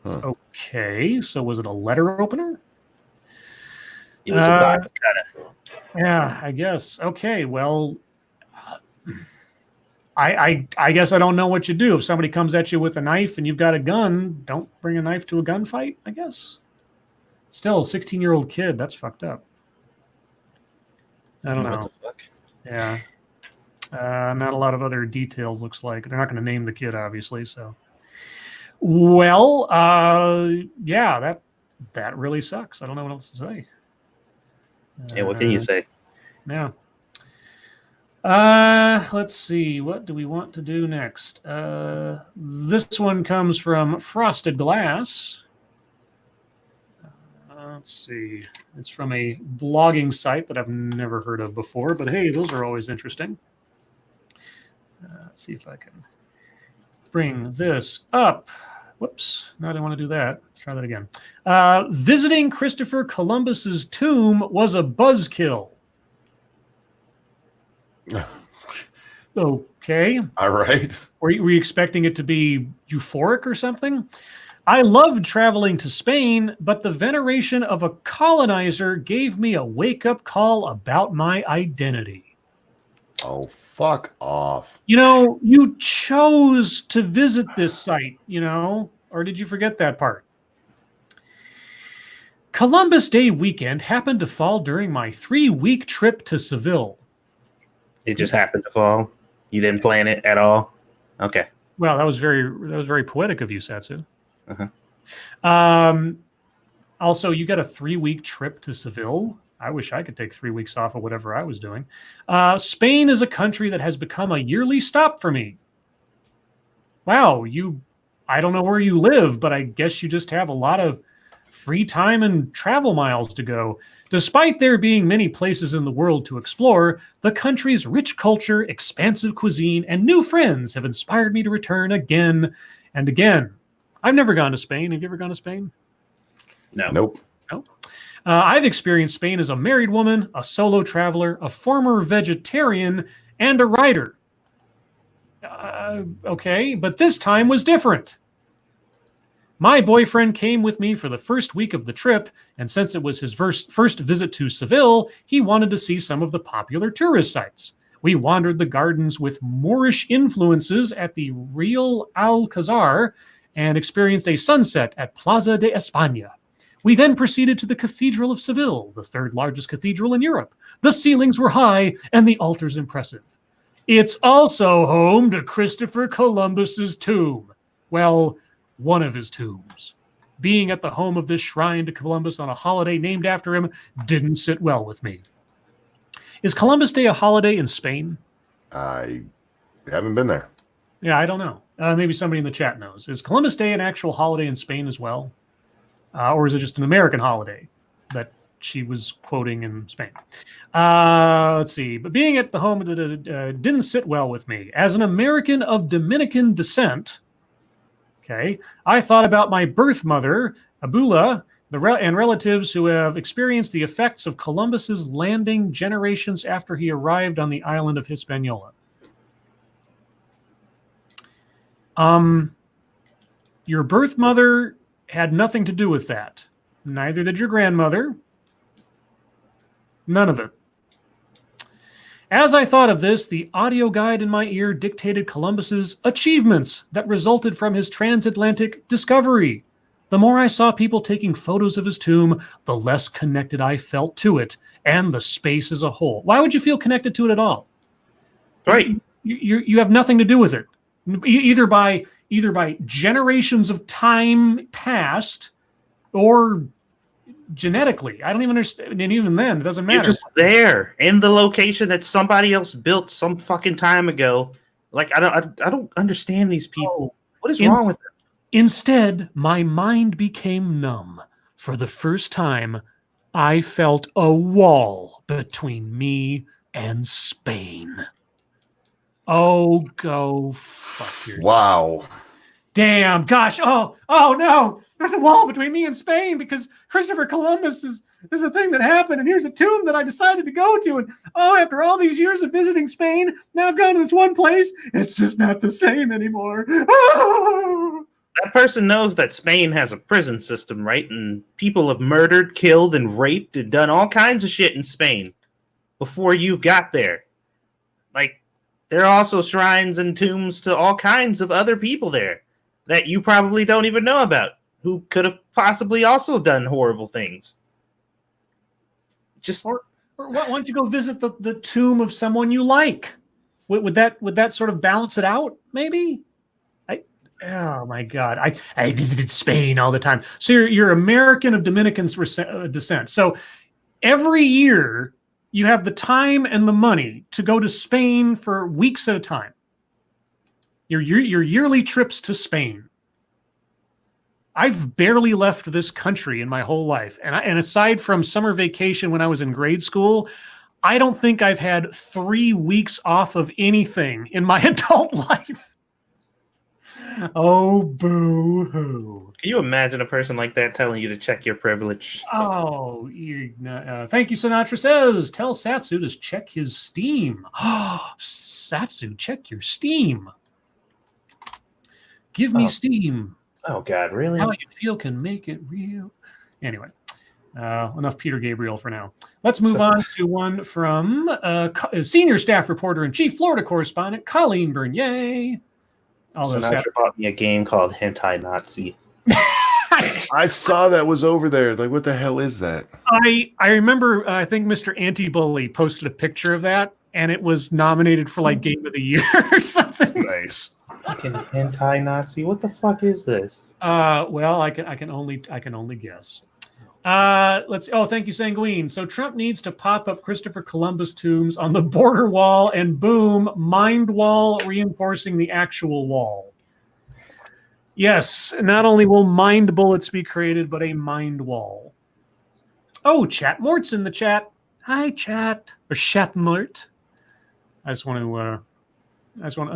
Huh. Okay, so was it a letter opener? It was a box cutter. Yeah, I guess. Okay, well, I guess I don't know what you do. If somebody comes at you with a knife and you've got a gun, don't bring a knife to a gunfight, I guess. Still, a 16-year-old kid, that's fucked up. I don't know. What the fuck? Yeah. Not a lot of other details, looks like. They're not going to name the kid, obviously, so. Well, yeah, that really sucks. I don't know what else to say. Yeah, what can you say? Yeah. Let's see. What do we want to do next? This one comes from Frosted Glass. Let's see. It's from a blogging site that I've never heard of before, but hey, those are always interesting. Let's see if I can bring this up. Whoops. No, I didn't want to do that. Let's try that again. Visiting Christopher Columbus's tomb was a buzzkill. Okay. All right. Were you expecting it to be euphoric or something? I loved traveling to Spain, but the veneration of a colonizer gave me a wake-up call about my identity. Oh, fuck off. You know, you chose to visit this site, or did you forget that part? Columbus Day weekend happened to fall during my 3-week trip to Seville. It just happened to fall? You didn't plan it at all? Okay. Well, that was very poetic of you, Satsu. Uh-huh. Also, you got a 3-week trip to Seville. I wish I could take 3 weeks off of whatever I was doing. Spain is a country that has become a yearly stop for me. Wow, I don't know where you live, but I guess you just have a lot of free time and travel miles to go. Despite there being many places in the world to explore, the country's rich culture, expansive cuisine, and new friends have inspired me to return again and again. I've never gone to Spain. Have you ever gone to Spain? No. Nope. No. I've experienced Spain as a married woman, a solo traveler, a former vegetarian, and a writer. Okay, but this time was different. My boyfriend came with me for the first week of the trip, and since it was his first visit to Seville, he wanted to see some of the popular tourist sites. We wandered the gardens with Moorish influences at the Real Alcazar and experienced a sunset at Plaza de España. We then proceeded to the Cathedral of Seville, the third largest cathedral in Europe. The ceilings were high and the altars impressive. It's also home to Christopher Columbus's tomb. Well, one of his tombs. Being at the home of this shrine to Columbus on a holiday named after him didn't sit well with me. Is Columbus Day a holiday in Spain? I haven't been there. Yeah, I don't know. Maybe somebody in the chat knows. Is Columbus Day an actual holiday in Spain as well? Or is it just an American holiday that she was quoting in Spain? Let's see. But being at the home didn't sit well with me. As an American of Dominican descent, okay, I thought about my birth mother, Abula, and relatives who have experienced the effects of Columbus's landing generations after he arrived on the island of Hispaniola. Your birth mother had nothing to do with that. Neither did your grandmother. None of it. As I thought of this, the audio guide in my ear dictated Columbus's achievements that resulted from his transatlantic discovery. The more I saw people taking photos of his tomb, the less connected I felt to it and the space as a whole. Why would you feel connected to it at all? Right. You have nothing to do with it. Either by generations of time past or genetically. I don't even understand. And even then, it doesn't matter. You're just there in the location that somebody else built some fucking time ago. Like, I don't understand these people. What is wrong with them? Instead, my mind became numb. For the first time, I felt a wall between me and Spain. Oh, go fuck yourself. Wow. Damn, gosh. Oh no. There's a wall between me and Spain because Christopher Columbus is a thing that happened, and here's a tomb that I decided to go to. And after all these years of visiting Spain, now I've gone to this one place. It's just not the same anymore. That person knows that Spain has a prison system, right? And people have murdered, killed, and raped and done all kinds of shit in Spain before you got there. Like, there are also shrines and tombs to all kinds of other people there that you probably don't even know about, who could have possibly also done horrible things. Just or why don't you go visit the tomb of someone you like? Would that sort of balance it out? Maybe. Oh my God! I visited Spain all the time. So you're American of Dominican descent. So every year you have the time and the money to go to Spain for weeks at a time. Your yearly trips to Spain. I've barely left this country in my whole life, and aside from summer vacation when I was in grade school, I don't think I've had 3 weeks off of anything in my adult life. Oh, boo-hoo. Can you imagine a person like that telling you to check your privilege? Oh, thank you, Sinatra says. Tell Satsu to check his Steam. Oh, Satsu, check your Steam. Give me Steam. Oh, God, really? How you feel can make it real. Anyway, enough Peter Gabriel for now. Let's move on to one from senior staff reporter and chief Florida correspondent, Colleen Bernier. Sinatra bought me a game called Hentai Nazi. I saw that was over there. Like, what the hell is that? I remember, I think Mr. Anti-Bully posted a picture of that, and it was nominated for like Game of the Year or something. Nice. Fucking Hentai Nazi. What the fuck is this? Well, I can only guess. Thank you, Sanguine. So Trump needs to pop up Christopher Columbus tombs on the border wall, and boom, mind wall reinforcing the actual wall. Yes, not only will mind bullets be created, but a mind wall. Oh, Chat Mort's in the chat. Hi, Chat. Or Chatmort. I just want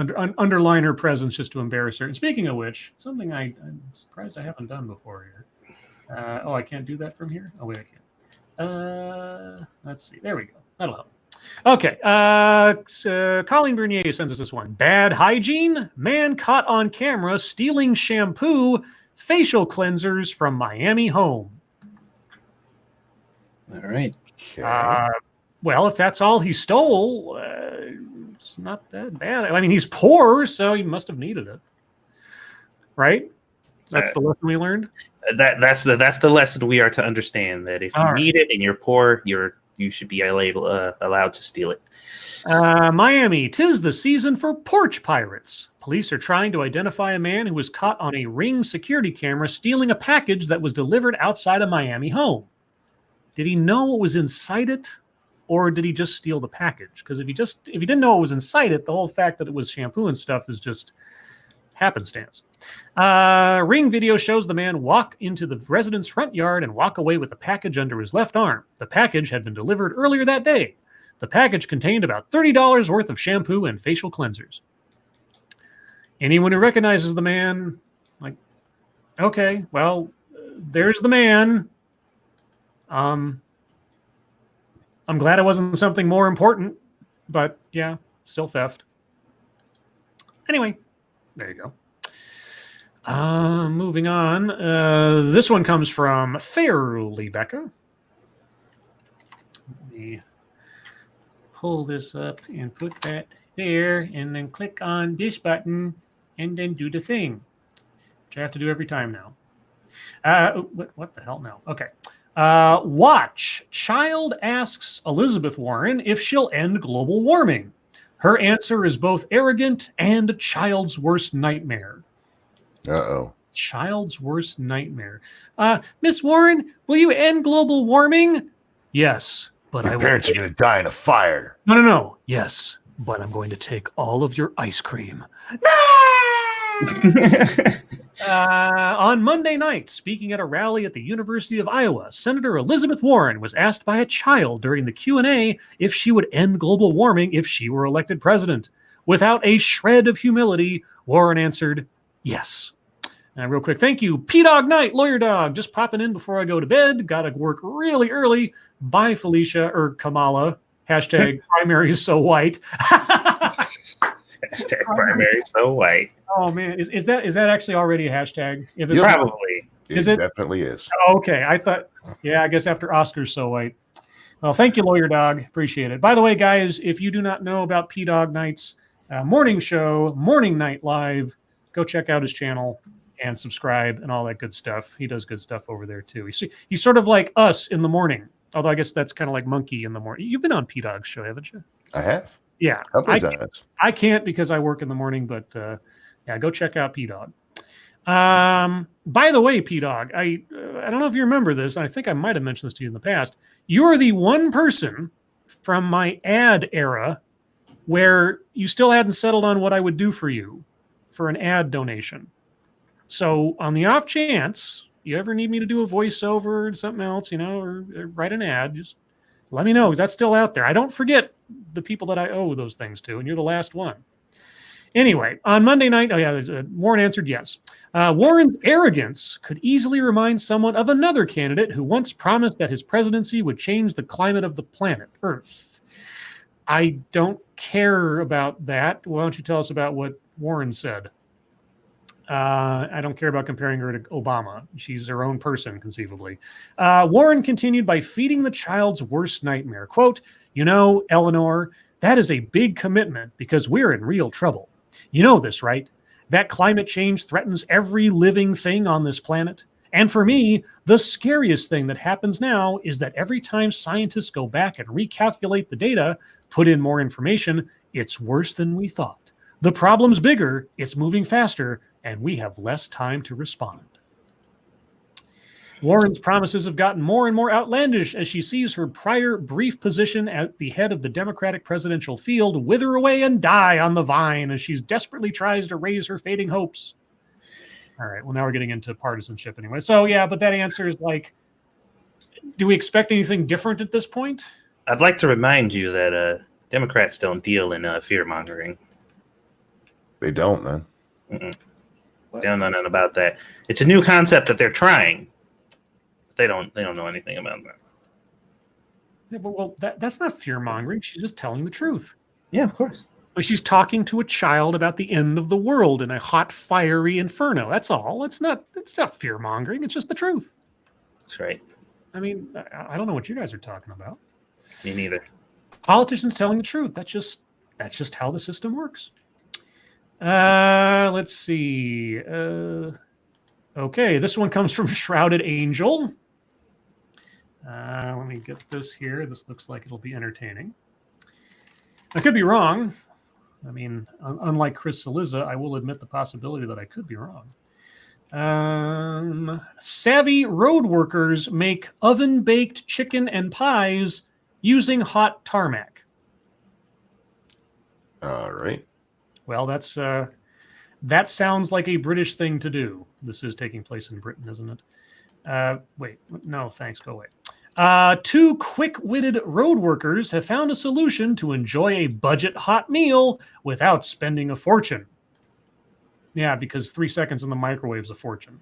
to underline her presence just to embarrass her. And speaking of which, something I'm surprised I haven't done before here. I can't do that from here? Oh, wait, I can. Let's see. There we go. That'll help. Okay. Colleen Bernier sends us this one. Bad hygiene? Man caught on camera stealing shampoo facial cleansers from Miami home. All right. Okay. Well, if that's all he stole, it's not that bad. I mean, he's poor, so he must have needed it, right? That's the lesson we learned. That's the lesson we are to understand, that if you All need it and you're poor, you should be allowed to steal it. Miami, 'tis the season for porch pirates. Police are trying to identify a man who was caught on a Ring security camera stealing a package that was delivered outside a Miami home. Did he know what was inside it, or did he just steal the package? Because if he didn't know what was inside it, the whole fact that it was shampoo and stuff is just happenstance. Ring video shows the man walk into the resident's front yard and walk away with the package under his left arm. The package had been delivered earlier that day. The package contained about $30 worth of shampoo and facial cleansers. Anyone who recognizes the man, like, okay, well, there's the man. I'm glad it wasn't something more important, but yeah, still theft. Anyway, there you go. Moving on. This one comes from Fairly Becca. Let me pull this up and put that there, and then click on this button, and then do the thing, which I have to do every time now. What the hell now? Okay. Watch. Child asks Elizabeth Warren if she'll end global warming. Her answer is both arrogant and a child's worst nightmare. Uh-oh. Child's worst nightmare. Miss Warren, will you end global warming? Yes, but Your parents are going to die in a fire. No. Yes, but I'm going to take all of your ice cream. On Monday night, speaking at a rally at the University of Iowa, Senator Elizabeth Warren was asked by a child during the Q&A if she would end global warming if she were elected president. Without a shred of humility, Warren answered, yes. And real quick, thank you, P-Dog Knight, Lawyer Dog, just popping in before I go to bed. Got to work really early. Bye, Felicia, or Kamala. Hashtag primary is so white. Hashtag primary so white. Oh man, is that actually already a hashtag? If it's Probably. Is it? Definitely is. Okay, I thought, I guess after Oscar's so white. Well, thank you, Lawyer Dog. Appreciate it. By the way, guys, if you do not know about P-Dog Knight's morning show, Morning Night Live, go check out his channel and subscribe and all that good stuff. He does good stuff over there too. He's sort of like us in the morning, although I guess that's kind of like Monkey in the morning. You've been on P-Dog's show, haven't you? I have. Yeah. I can't because I work in the morning, but go check out P-Dog. By the way, P-Dog, I don't know if you remember this. I think I might have mentioned this to you in the past. You are the one person from my ad era where you still hadn't settled on what I would do for you for an ad donation. So on the off chance you ever need me to do a voiceover or something else, or write an ad, just let me know, because that's still out there. I don't forget the people that I owe those things to, and you're the last one. Anyway, on Monday night, Warren answered yes. Warren's arrogance could easily remind someone of another candidate who once promised that his presidency would change the climate of the planet Earth. I don't care about that. Why don't you tell us about what Warren said? I don't care about comparing her to Obama. She's her own person, conceivably. Warren continued by feeding the child's worst nightmare. Quote, Eleanor, that is a big commitment because we're in real trouble. You know this, right? That climate change threatens every living thing on this planet. And for me, the scariest thing that happens now is that every time scientists go back and recalculate the data, put in more information, it's worse than we thought. The problem's bigger, it's moving faster, and we have less time to respond. Warren's promises have gotten more and more outlandish as she sees her prior brief position at the head of the Democratic presidential field wither away and die on the vine as she desperately tries to raise her fading hopes. All right, well, now we're getting into partisanship anyway. So, but that answer is like, do we expect anything different at this point? I'd like to remind you that Democrats don't deal in fear-mongering. They don't, man. They don't know nothing about that. It's a new concept that they're trying. They don't know anything about that. Yeah, but that's not fear mongering. She's just telling the truth. Yeah, of course. Like she's talking to a child about the end of the world in a hot, fiery inferno. That's all. It's not fear mongering. It's just the truth. That's right. I mean, I don't know what you guys are talking about. Me neither. Politicians telling the truth. That's just how the system works. Let's see. Okay, this one comes from Shrouded Angel. Let me get this here. This looks like it'll be entertaining. I could be wrong. I mean, unlike Chris Saliza, I will admit the possibility that I could be wrong. Savvy road workers make oven-baked chicken and pies using hot tarmac. All right. Well, that sounds like a British thing to do. This is taking place in Britain, isn't it? Wait, no, thanks. Go away. Two quick-witted road workers have found a solution to enjoy a budget hot meal without spending a fortune. Yeah, because 3 seconds in the microwave is a fortune.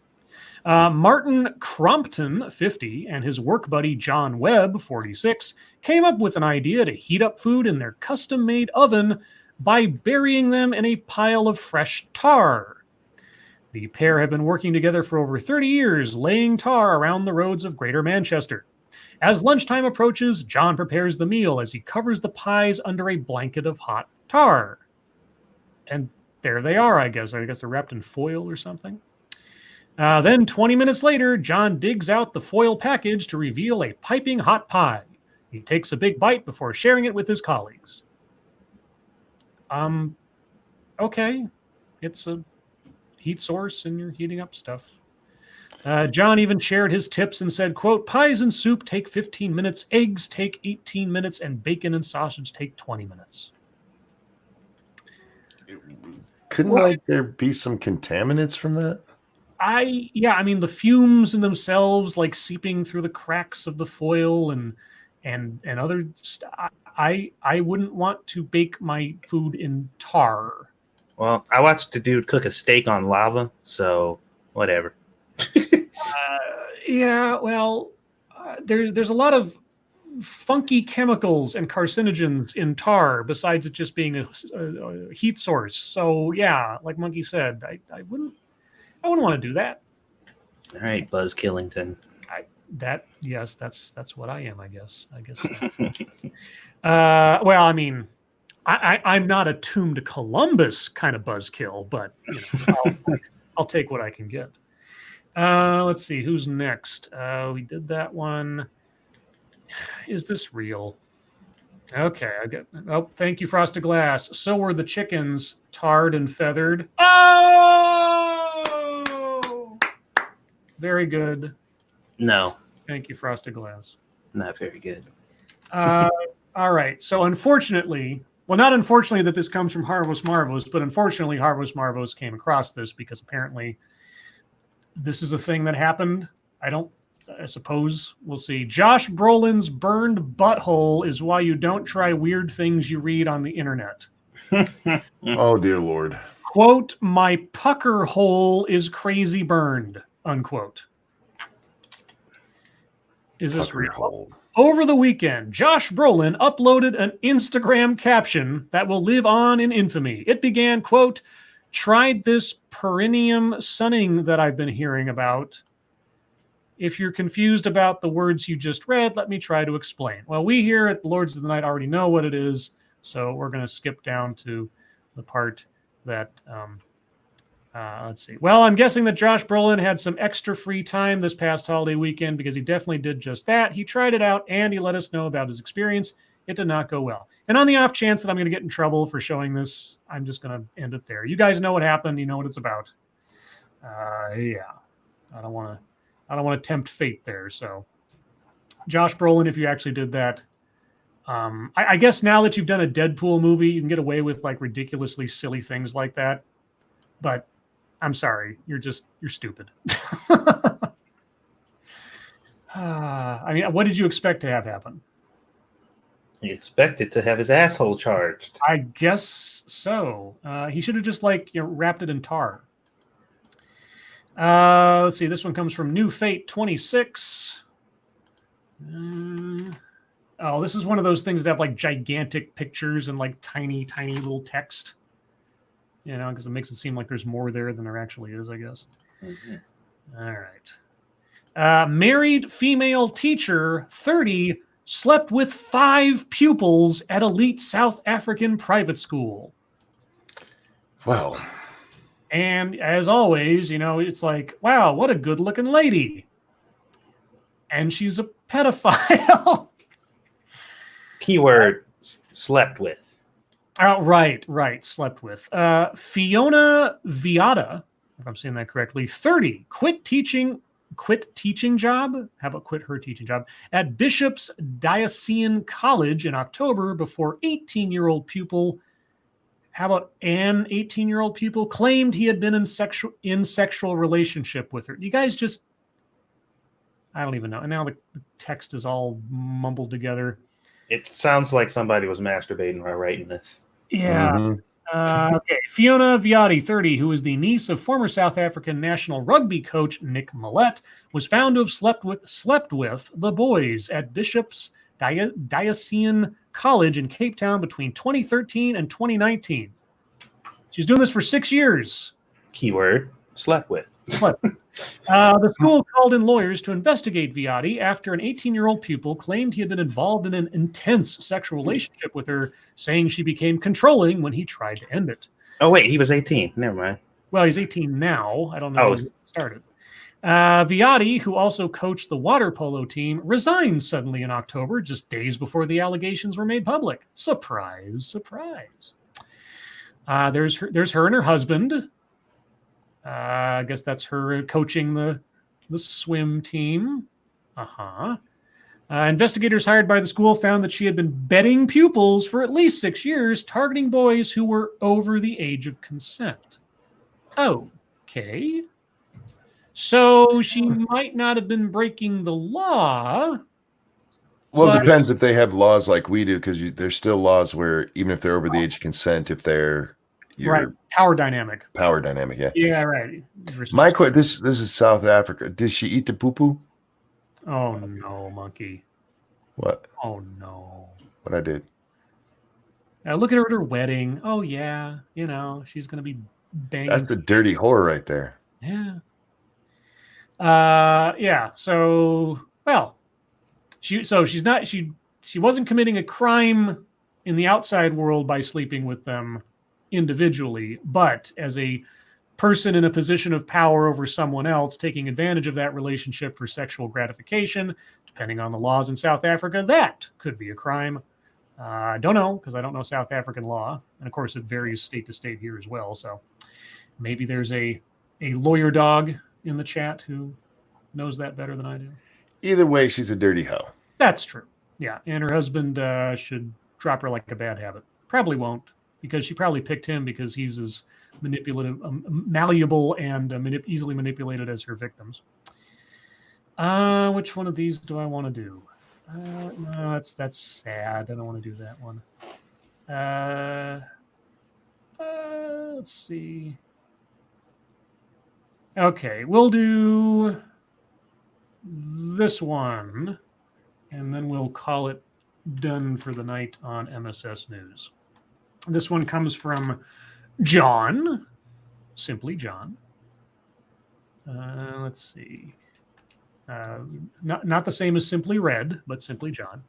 Martin Crompton, 50, and his work buddy John Webb, 46, came up with an idea to heat up food in their custom-made oven by burying them in a pile of fresh tar. The pair have been working together for over 30 years, laying tar around the roads of Greater Manchester. As lunchtime approaches, John prepares the meal as he covers the pies under a blanket of hot tar. And there they are, I guess. I guess they're wrapped in foil or something. Then 20 minutes later, John digs out the foil package to reveal a piping hot pie. He takes a big bite before sharing it with his colleagues. Okay. It's a heat source and you're heating up stuff. John even shared his tips and said, quote, pies and soup take 15 minutes, eggs take 18 minutes, and bacon and sausage take 20 minutes. Couldn't there be some contaminants from that? I mean, the fumes in themselves, like seeping through the cracks of the foil and other stuff. I wouldn't want to bake my food in tar. Well, I watched a dude cook a steak on lava, so whatever. There's a lot of funky chemicals and carcinogens in tar besides it just being a heat source. So yeah, like Monkey said, I wouldn't want to do that. All right, Buzz Killington. Yes, that's what I am, I guess. So. Well, I mean, I'm not a Tomb to Columbus kind of buzzkill, but I'll take what I can get. Let's see, who's next? We did that one. Is this real? Okay, thank you, Frosted Glass. So were the chickens tarred and feathered. Oh! Very good. No. Thank you, Frosted Glass. Not very good. All right. So unfortunately, well, not unfortunately that this comes from Harvos Marvos, but unfortunately Harvos Marvos came across this because apparently this is a thing that happened. I suppose we'll see. Josh Brolin's burned butthole is why you don't try weird things you read on the internet. Oh, dear Lord. Quote, my pucker hole is crazy burned, unquote. Is this real? Hole. Over the weekend, Josh Brolin uploaded an Instagram caption that will live on in infamy. It began, quote, tried this perineum sunning that I've been hearing about. If you're confused about the words you just read, let me try to explain. Well, we here at the Lords of the Night already know what it is, so we're going to skip down to the part that, let's see. Well, I'm guessing that Josh Brolin had some extra free time this past holiday weekend because he definitely did just that. He tried it out and he let us know about his experience. It did not go well. And on the off chance that I'm going to get in trouble for showing this, I'm just going to end it there. You guys know what happened. You know what it's about. Yeah, I don't want to tempt fate there. So, Josh Brolin, if you actually did that, I guess now that you've done a Deadpool movie, you can get away with like ridiculously silly things like that. But I'm sorry, you're stupid. I mean, what did you expect to have happen? You expected to have his asshole charged. I guess so. He should have just wrapped it in tar. Let's see. This one comes from New Fate 26. Oh, this is one of those things that have like gigantic pictures and like tiny, tiny little text. You know, because it makes it seem like there's more there than there actually is, I guess. All right. Married female teacher, 30, slept with 5 pupils at elite South African private school. Well, and as always, you know, it's like, wow, what a good-looking lady. And she's a pedophile. Keyword slept with. Oh, right. Slept with. Fiona Viata, if I'm saying that correctly, 30, quit teaching job. How about quit her teaching job at Bishop's Diocesan College in October before 18-year-old pupil. How about an 18-year-old pupil claimed he had been in sexual relationship with her? You guys just, I don't even know. And now the text is all mumbled together. It sounds like somebody was masturbating while writing this. Yeah. Mm-hmm. Okay. Fiona Viati, 30, who is the niece of former South African national rugby coach Nick Millett, was found to have slept with the boys at Bishop's Diocesan College in Cape Town between 2013 and 2019. She's doing this for 6 years. Keyword slept with. The school called in lawyers to investigate Viati after an 18-year-old pupil claimed he had been involved in an intense sexual relationship with her, saying she became controlling when he tried to end it. Oh, wait, he was 18. Never mind. Well, he's 18 now. I don't know when it started. Viati, who also coached the water polo team, resigned suddenly in October, just days before the allegations were made public. Surprise, surprise. There's her and her husband. I guess that's her coaching the swim team. Investigators hired by the school found that she had been bedding pupils for at least 6 years, targeting boys who were over the age of consent. Okay. So she might not have been breaking the law. Well, it depends if they have laws like we do, because there's still laws where even if they're over the age of consent, if they're right, power dynamic, yeah, right. My question: this is South Africa. Did she eat the poo poo? Oh no, monkey! What? Oh no! What I did? Look at her at her wedding. Oh yeah, you know she's gonna be banging. That's the dirty whore right there. Yeah. Yeah. So well, she wasn't committing a crime in the outside world by sleeping with them individually, but as a person in a position of power over someone else, taking advantage of that relationship for sexual gratification, depending on the laws in South Africa, that could be a crime. I don't know, because I don't know South African law. And of course, it varies state to state here as well. So maybe there's a lawyer dog in the chat who knows that better than I do. Either way, she's a dirty hoe. That's true. Yeah. And her husband should drop her like a bad habit. Probably won't, because she probably picked him because he's as manipulative, malleable, and easily manipulated as her victims. Which one of these do I want to do? No, that's sad. I don't want to do that one. Let's see. Okay, we'll do this one, and then we'll call it done for the night on MSS News. This one comes from John, simply John. Let's see. Not the same as Simply Red, but simply John.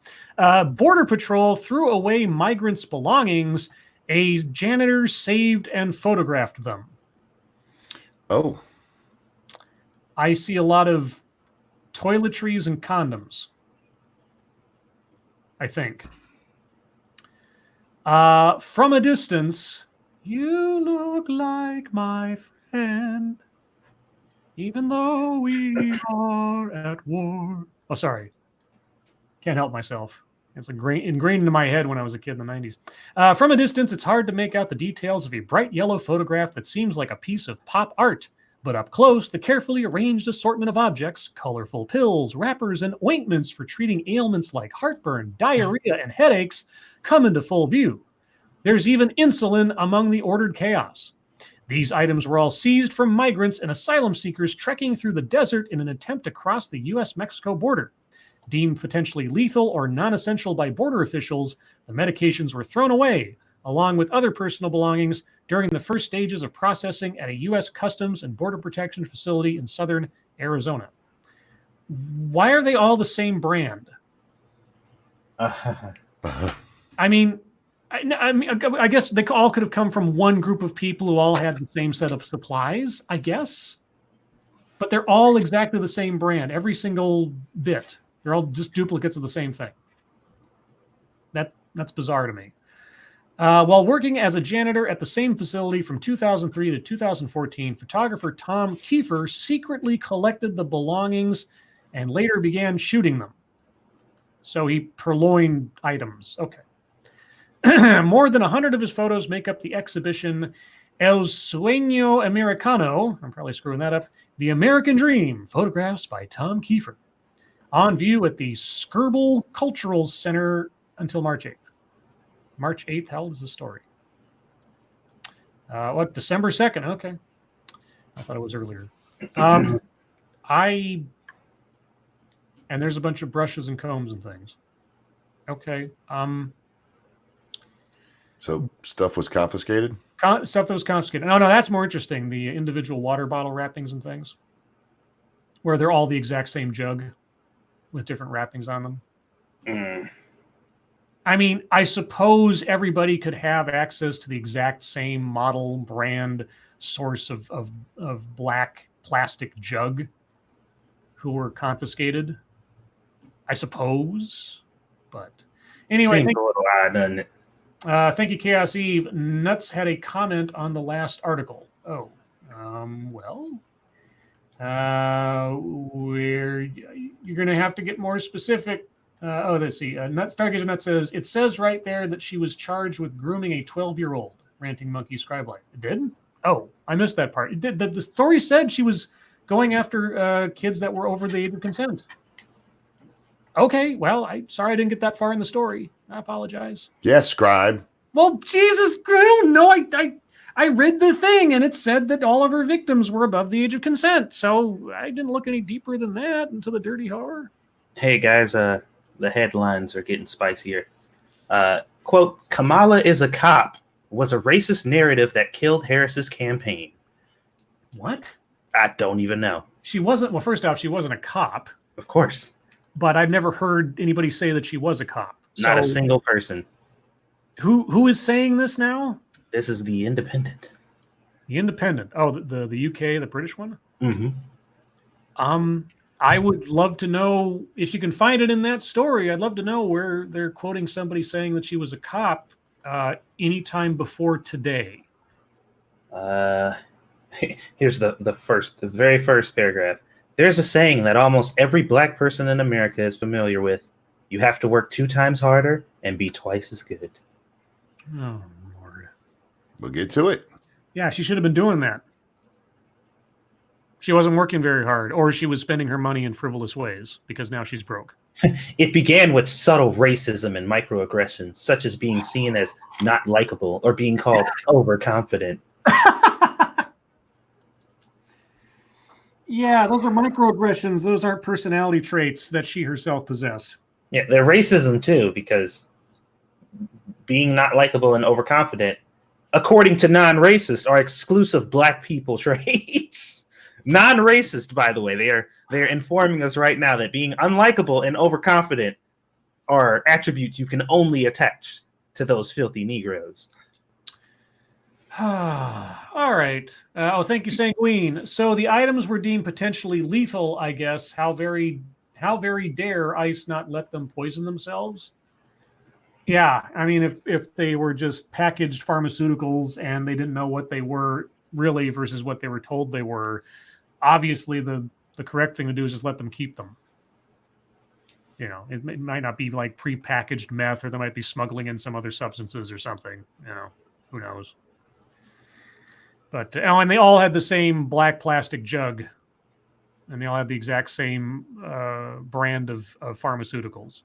Border Patrol threw away migrants' belongings. A janitor saved and photographed them. Oh. I see a lot of toiletries and condoms, I think. From a distance, you look like my friend, even though we are at war. Oh, sorry. Can't help myself. It's ingrained into my head when I was a kid in the 90s. From a distance, it's hard to make out the details of a bright yellow photograph that seems like a piece of pop art. But up close, the carefully arranged assortment of objects, colorful pills, wrappers, and ointments for treating ailments like heartburn, diarrhea, and headaches come into full view. There's even insulin among the ordered chaos. These items were all seized from migrants and asylum seekers trekking through the desert in an attempt to cross the U.S.-Mexico border. Deemed potentially lethal or non-essential by border officials, the medications were thrown away, along with other personal belongings, during the first stages of processing at a U.S. Customs and Border Protection facility in southern Arizona. Why are they all the same brand? I mean, I guess they all could have come from one group of people who all had the same set of supplies, I guess. But they're all exactly the same brand, every single bit. They're all just duplicates of the same thing. That's bizarre to me. While working as a janitor at the same facility from 2003 to 2014, photographer Tom Kiefer secretly collected the belongings and later began shooting them. So he purloined items. Okay. More than 100 of his photos make up the exhibition El Sueño Americano, I'm probably screwing that up, The American Dream, photographs by Tom Kiefer, on view at the Scribe Cultural Center until March 8th. March 8th, how old is the story? December 2nd, okay. I thought it was earlier. And there's a bunch of brushes and combs and things. Okay. So stuff was confiscated? Stuff that was confiscated. No, that's more interesting. The individual water bottle wrappings and things, where they're all the exact same jug with different wrappings on them. Mm. I mean, I suppose everybody could have access to the exact same model, brand, source of black plastic jug who were confiscated. I suppose. But anyway. Seems a little odd, doesn't it? Thank you, Chaos Eve. Nuts had a comment on the last article. Where you're going to have to get more specific. Let's see. Stargazer Nut says, it says right there that she was charged with grooming a 12-year-old, Ranting Monkey Scribe. It did? Oh, I missed that part. It did. The story said she was going after kids that were over the age of consent. Okay, well, I'm sorry I didn't get that far in the story. I apologize. Yeah, Scribe. Well, Jesus, I don't know. I read the thing, and it said that all of her victims were above the age of consent. So I didn't look any deeper than that into the dirty horror. Hey, guys, the headlines are getting spicier. Quote, Kamala is a cop was a racist narrative that killed Harris's campaign. What? I don't even know. She wasn't, well, first off, she wasn't a cop. Of course. But I've never heard anybody say that she was a cop. Not a single person. Who is saying this now? This is the Independent. The Independent. Oh, the UK, the British one? Mm-hmm. I would love to know, if you can find it in that story, I'd love to know where they're quoting somebody saying that she was a cop anytime before today. Here's the very first paragraph. There's a saying that almost every black person in America is familiar with. You have to work 2 times harder and be twice as good. Oh, Lord. We'll get to it. Yeah, she should have been doing that. She wasn't working very hard, or she was spending her money in frivolous ways because now she's broke. It began with subtle racism and microaggressions, such as being seen as not likable or being called overconfident. Yeah, those are microaggressions. Those aren't personality traits that she herself possessed. Yeah, they're racism too, because being not likable and overconfident, according to non-racists, are exclusive black people traits. Non-racist, by the way, they're informing us right now that being unlikable and overconfident are attributes you can only attach to those filthy Negroes. All right. Thank you, Sanguine. So the items were deemed potentially lethal, I guess. How very dare ICE not let them poison themselves? Yeah, I mean, if they were just packaged pharmaceuticals and they didn't know what they were really versus what they were told they were, obviously the correct thing to do is just let them keep them. You know, it might not be like pre-packaged meth, or they might be smuggling in some other substances or something. You know, who knows? But and they all had the same black plastic jug, and they all had the exact same brand of pharmaceuticals.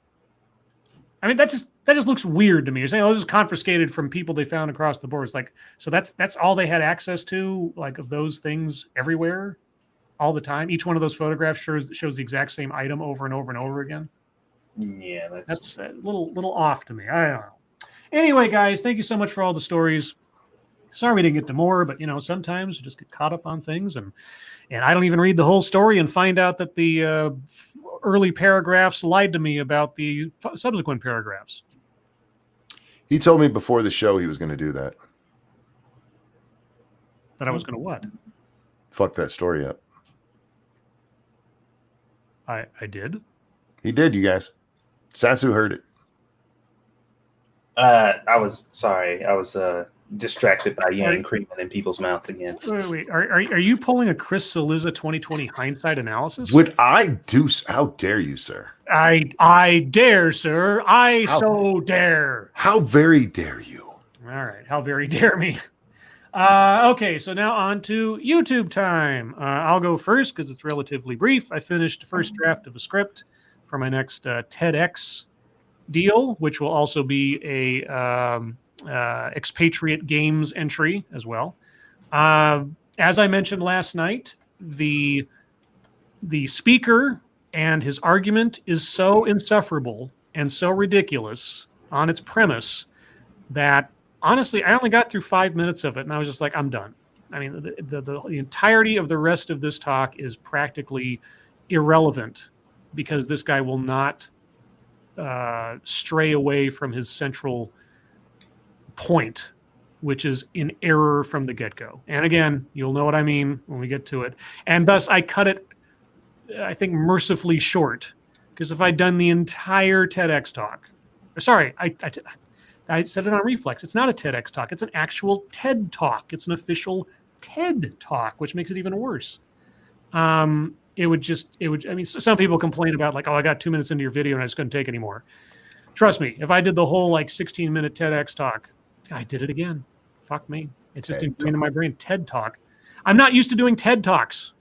I mean, that just looks weird to me. You're saying, oh, this is confiscated from people they found across the board. It's like, so that's all they had access to, like, of those things everywhere, all the time. Each one of those photographs shows the exact same item over and over and over again. Yeah, That's a little off to me. I don't know. Anyway, guys, thank you so much for all the stories. Sorry we didn't get to more, but sometimes you just get caught up on things, and I don't even read the whole story and find out that the early paragraphs lied to me about the subsequent paragraphs. He told me before the show he was going to do that. That I was going to what? Fuck that story up. I did. He did, you guys. Satsu heard it. I was sorry. I was distracted by yang creaming in people's mouths again. Wait. Are you pulling a Chris Cillizza 2020 hindsight analysis? Would I do? How dare you, sir? I dare, sir. So dare. How very dare you? All right. How very dare me. Okay, so now on to YouTube time. I'll go first because it's relatively brief. I finished the first draft of a script for my next TEDx deal, which will also be a expatriate games entry as well. As I mentioned last night, the speaker and his argument is so insufferable and so ridiculous on its premise that honestly, I only got through 5 minutes of it, and I was just like, I'm done. I mean, the entirety of the rest of this talk is practically irrelevant because this guy will not stray away from his central point, which is in error from the get-go. And again, you'll know what I mean when we get to it. And thus, I cut it, I think, mercifully short, because if I'd done the entire TEDx talk, sorry, I said it on Reflex. It's not a TEDx talk. It's an actual TED talk. It's an official TED talk, which makes it even worse. I mean, some people complain about like, oh, I got 2 minutes into your video and I just couldn't take anymore. Trust me, if I did the whole like 16-minute TEDx talk, I did it again. Fuck me. It's just ingrained in my brain. TED talk. I'm not used to doing TED talks.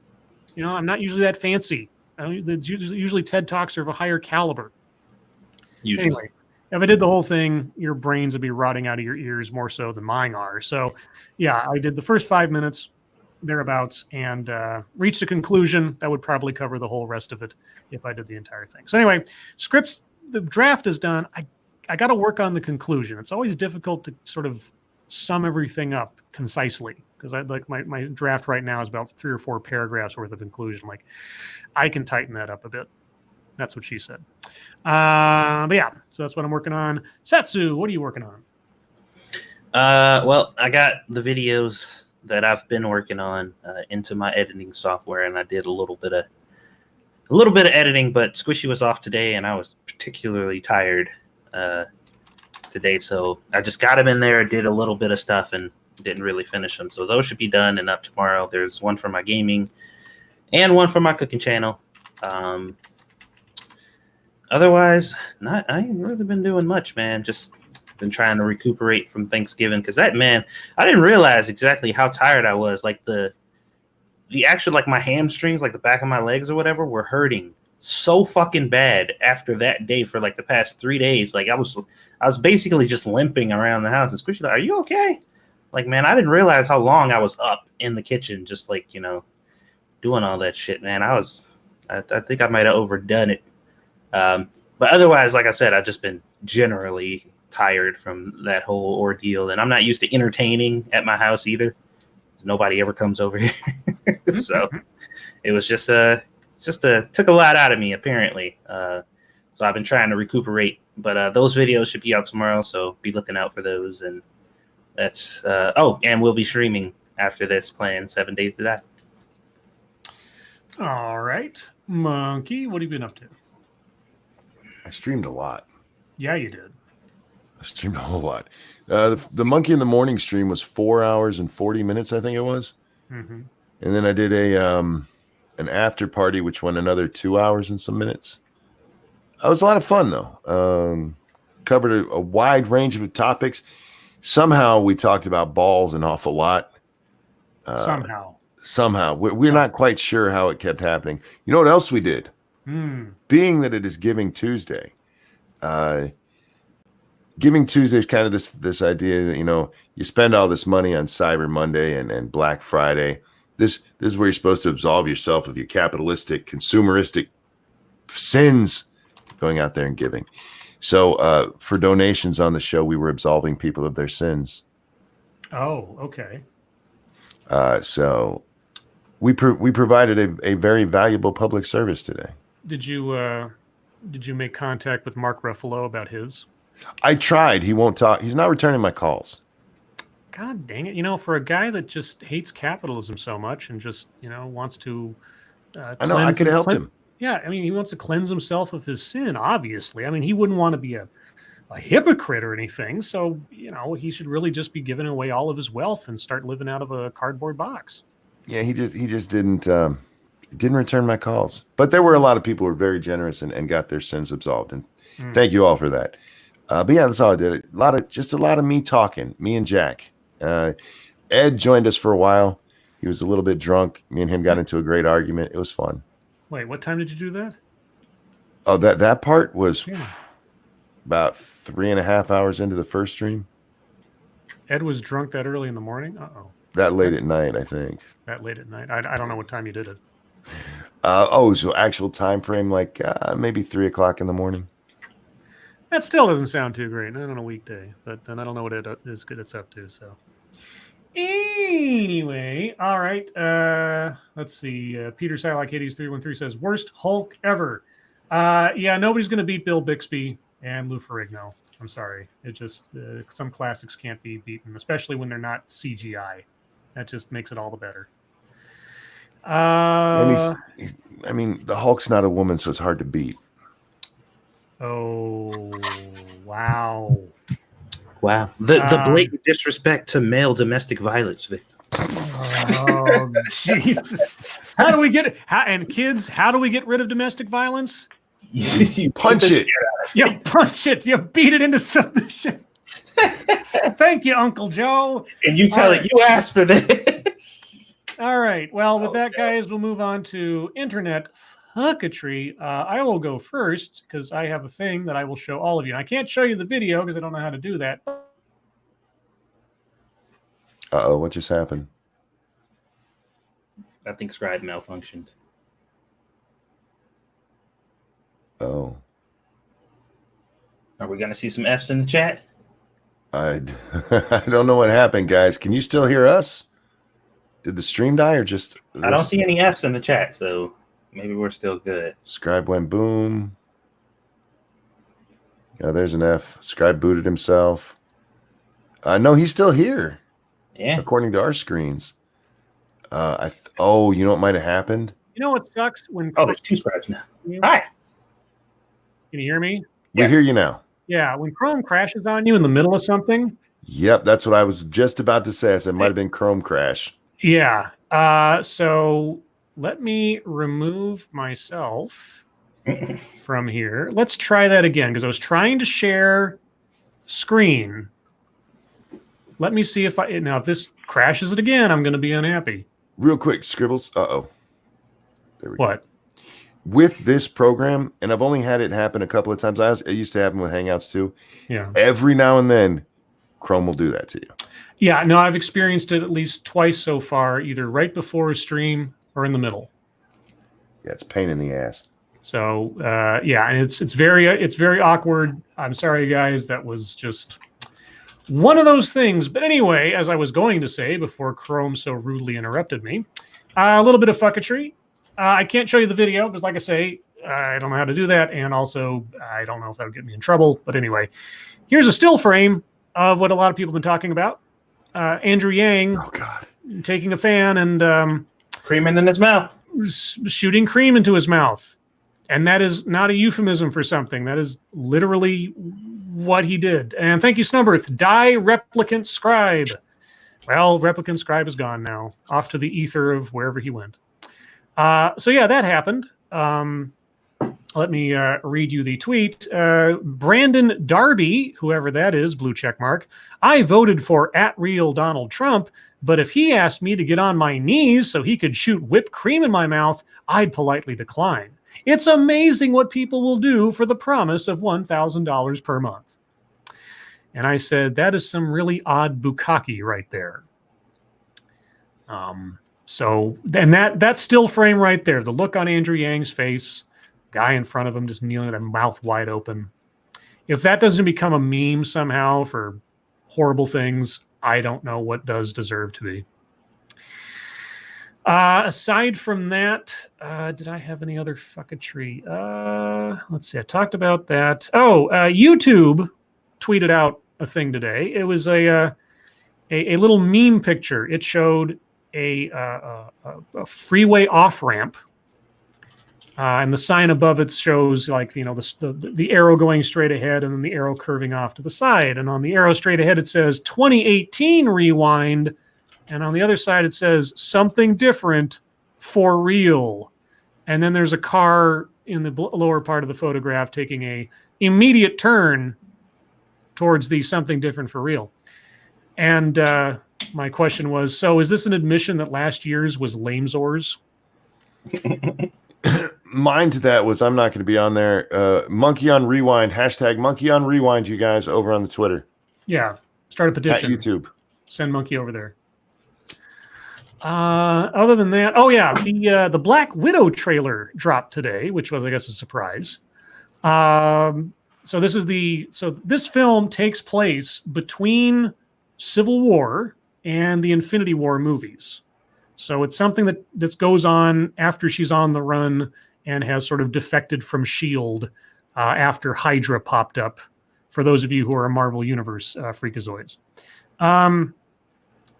I'm not usually that fancy. Usually TED talks are of a higher caliber. Usually. Anyway, if I did the whole thing, your brains would be rotting out of your ears more so than mine are. So, yeah, I did the first 5 minutes, thereabouts, and reached a conclusion that would probably cover the whole rest of it if I did the entire thing. So anyway, scripts, the draft is done. I got to work on the conclusion. It's always difficult to sort of sum everything up concisely because I like my draft right now is about 3 or 4 paragraphs worth of conclusion. Like, I can tighten that up a bit. That's what she said. But yeah, so that's what I'm working on. Satsu, what are you working on? Well, I got the videos that I've been working on into my editing software, and I did a little bit of editing. But Squishy was off today, and I was particularly tired today, so I just got him in there, did a little bit of stuff, and didn't really finish them. So those should be done and up tomorrow. There's one for my gaming and one for my cooking channel. Otherwise, I ain't really been doing much, man. Just been trying to recuperate from Thanksgiving because I didn't realize exactly how tired I was. Like the actual, like my hamstrings, like the back of my legs or whatever, were hurting so fucking bad after that day for like the past 3 days. Like I was basically just limping around the house. And Squishy, like, are you okay? Like, man, I didn't realize how long I was up in the kitchen, just like doing all that shit, man. I think I might have overdone it. But otherwise, like I said, I've just been generally tired from that whole ordeal, and I'm not used to entertaining at my house either. Nobody ever comes over here. So it was just took a lot out of me apparently. So I've been trying to recuperate, but those videos should be out tomorrow. So be looking out for those. And that's, and we'll be streaming after this, playing 7 Days to Die. All right. Monkey, what have you been up to? I streamed a lot. Yeah, you did. I streamed a whole lot. The Monkey in the Morning stream was 4 hours and 40 minutes, I think it was. Mm-hmm. And then I did an after party, which went another 2 hours and some minutes. It was a lot of fun, though. Covered a wide range of topics. Somehow we talked about balls an awful lot. Somehow. We're not quite sure how it kept happening. You know what else we did? Being that it is Giving Tuesday, Giving Tuesday is kind of this idea that, you spend all this money on Cyber Monday and Black Friday. This is where you're supposed to absolve yourself of your capitalistic, consumeristic sins going out there and giving. So for donations on the show, we were absolving people of their sins. Oh, okay. So we provided a very valuable public service today. Did you make contact with Mark Ruffalo about his? I tried. He won't talk. He's not returning my calls. God dang it. For a guy that just hates capitalism so much and just, wants to I know, I could have helped him. Yeah, I mean, he wants to cleanse himself of his sin, obviously. I mean, he wouldn't want to be a hypocrite or anything. So, he should really just be giving away all of his wealth and start living out of a cardboard box. Yeah, he just didn't return my calls. But there were a lot of people who were very generous and got their sins absolved. And thank you all for that. But yeah, that's all I did. A lot of me talking, me and Jack. Ed joined us for a while. He was a little bit drunk. Me and him got into a great argument. It was fun. Wait, what time did you do that? Oh, that part was about 3.5 hours into the first stream. Ed was drunk that early in the morning? Uh-oh. That late at night, I think. That late at night? I don't know what time you did it. So actual time frame, like maybe 3 o'clock in the morning. That still doesn't sound too great. Not on a weekday, but then I don't know what it's up to. So anyway, all right. Let's see. Peter Silak 8313 says worst Hulk ever. Yeah, nobody's going to beat Bill Bixby and Lou Ferrigno. I'm sorry. It just some classics can't be beaten, especially when they're not CGI. That just makes it all the better. And the Hulk's not a woman, so it's hard to beat. Oh, wow. Wow. The blatant disrespect to male domestic violence victims. Oh, Jesus. How do we get it? How do we get rid of domestic violence? You punch it. You punch it. You beat it into submission. Thank you, Uncle Joe. And you tell it you asked for this. All right. Well, with that, guys, we'll move on to internet fucketry. I will go first because I have a thing that I will show all of you. I can't show you the video because I don't know how to do that. Uh-oh, what just happened? I think Scribe malfunctioned. Oh. Are we going to see some Fs in the chat? I don't know what happened, guys. Can you still hear us? Did the stream die or just... I don't see any Fs in the chat, so maybe we're still good. Scribe went boom. Oh, there's an F. Scribe booted himself. No, he's still here. Yeah. According to our screens. You know what might have happened? You know what sucks? There's 2 Scribes now. Hi. Can you hear me? We hear you now. Yeah, when Chrome crashes on you in the middle of something. Yep, that's what I was just about to say. I said it might have been Chrome crash. Yeah. So let me remove myself from here. Let's try that again because I was trying to share screen. Let me see if if this crashes it again, I'm going to be unhappy. Real quick, Scribbles. Uh-oh. There we go. What? With this program, and I've only had it happen a couple of times. It used to happen with Hangouts too. Yeah. Every now and then, Chrome will do that to you. Yeah, no, I've experienced it at least twice so far, either right before a stream or in the middle. Yeah, it's a pain in the ass. So yeah, and it's very awkward. I'm sorry, guys. That was just one of those things. But anyway, as I was going to say before Chrome so rudely interrupted me, a little bit of fucketry. I can't show you the video because, like I say, I don't know how to do that. And also, I don't know if that would get me in trouble. But anyway, here's a still frame of what a lot of people have been talking about. Andrew Yang taking a fan and cream in his mouth. Shooting cream into his mouth. And that is not a euphemism for something. That is literally what he did. And thank you, Snowbirth. Die Replicant Scribe. Well, Replicant Scribe is gone now. Off to the ether of wherever he went. So yeah, that happened. Let me read you the tweet. Brandon Darby, whoever that is, blue check mark. I voted for @real Donald Trump, but if he asked me to get on my knees so he could shoot whipped cream in my mouth, I'd politely decline. It's amazing what people will do for the promise of $1,000 per month. And I said, that is some really odd bukkake right there. So, and that still frame right there, the look on Andrew Yang's face, Guy in front of him just kneeling with a mouth wide open. If that doesn't become a meme somehow for horrible things, I don't know what does deserve to be. Aside from that, did I have any other fucketry? Let's see. I talked about that. YouTube tweeted out a thing today. It was a little meme picture. It showed a freeway off ramp, and the sign above it shows the arrow going straight ahead and then the arrow curving off to the side. And on the arrow straight ahead, it says 2018 rewind. And on the other side, it says something different for real. And then there's a car in the lower part of the photograph taking a immediate turn towards the something different for real. And my question was, so is this an admission that last year's was Lamesors? Mine to that was, I'm not going to be on there. Monkey on Rewind, hashtag Monkey on Rewind, you guys, over on the Twitter. Yeah. Start a petition. At YouTube. Send Monkey over there. Other than that, the Black Widow trailer dropped today, which was, I guess, a surprise. So this film takes place between Civil War and the Infinity War movies. So it's something that goes on after she's on the run and has sort of defected from S.H.I.E.L.D. After Hydra popped up, for those of you who are Marvel Universe freakazoids.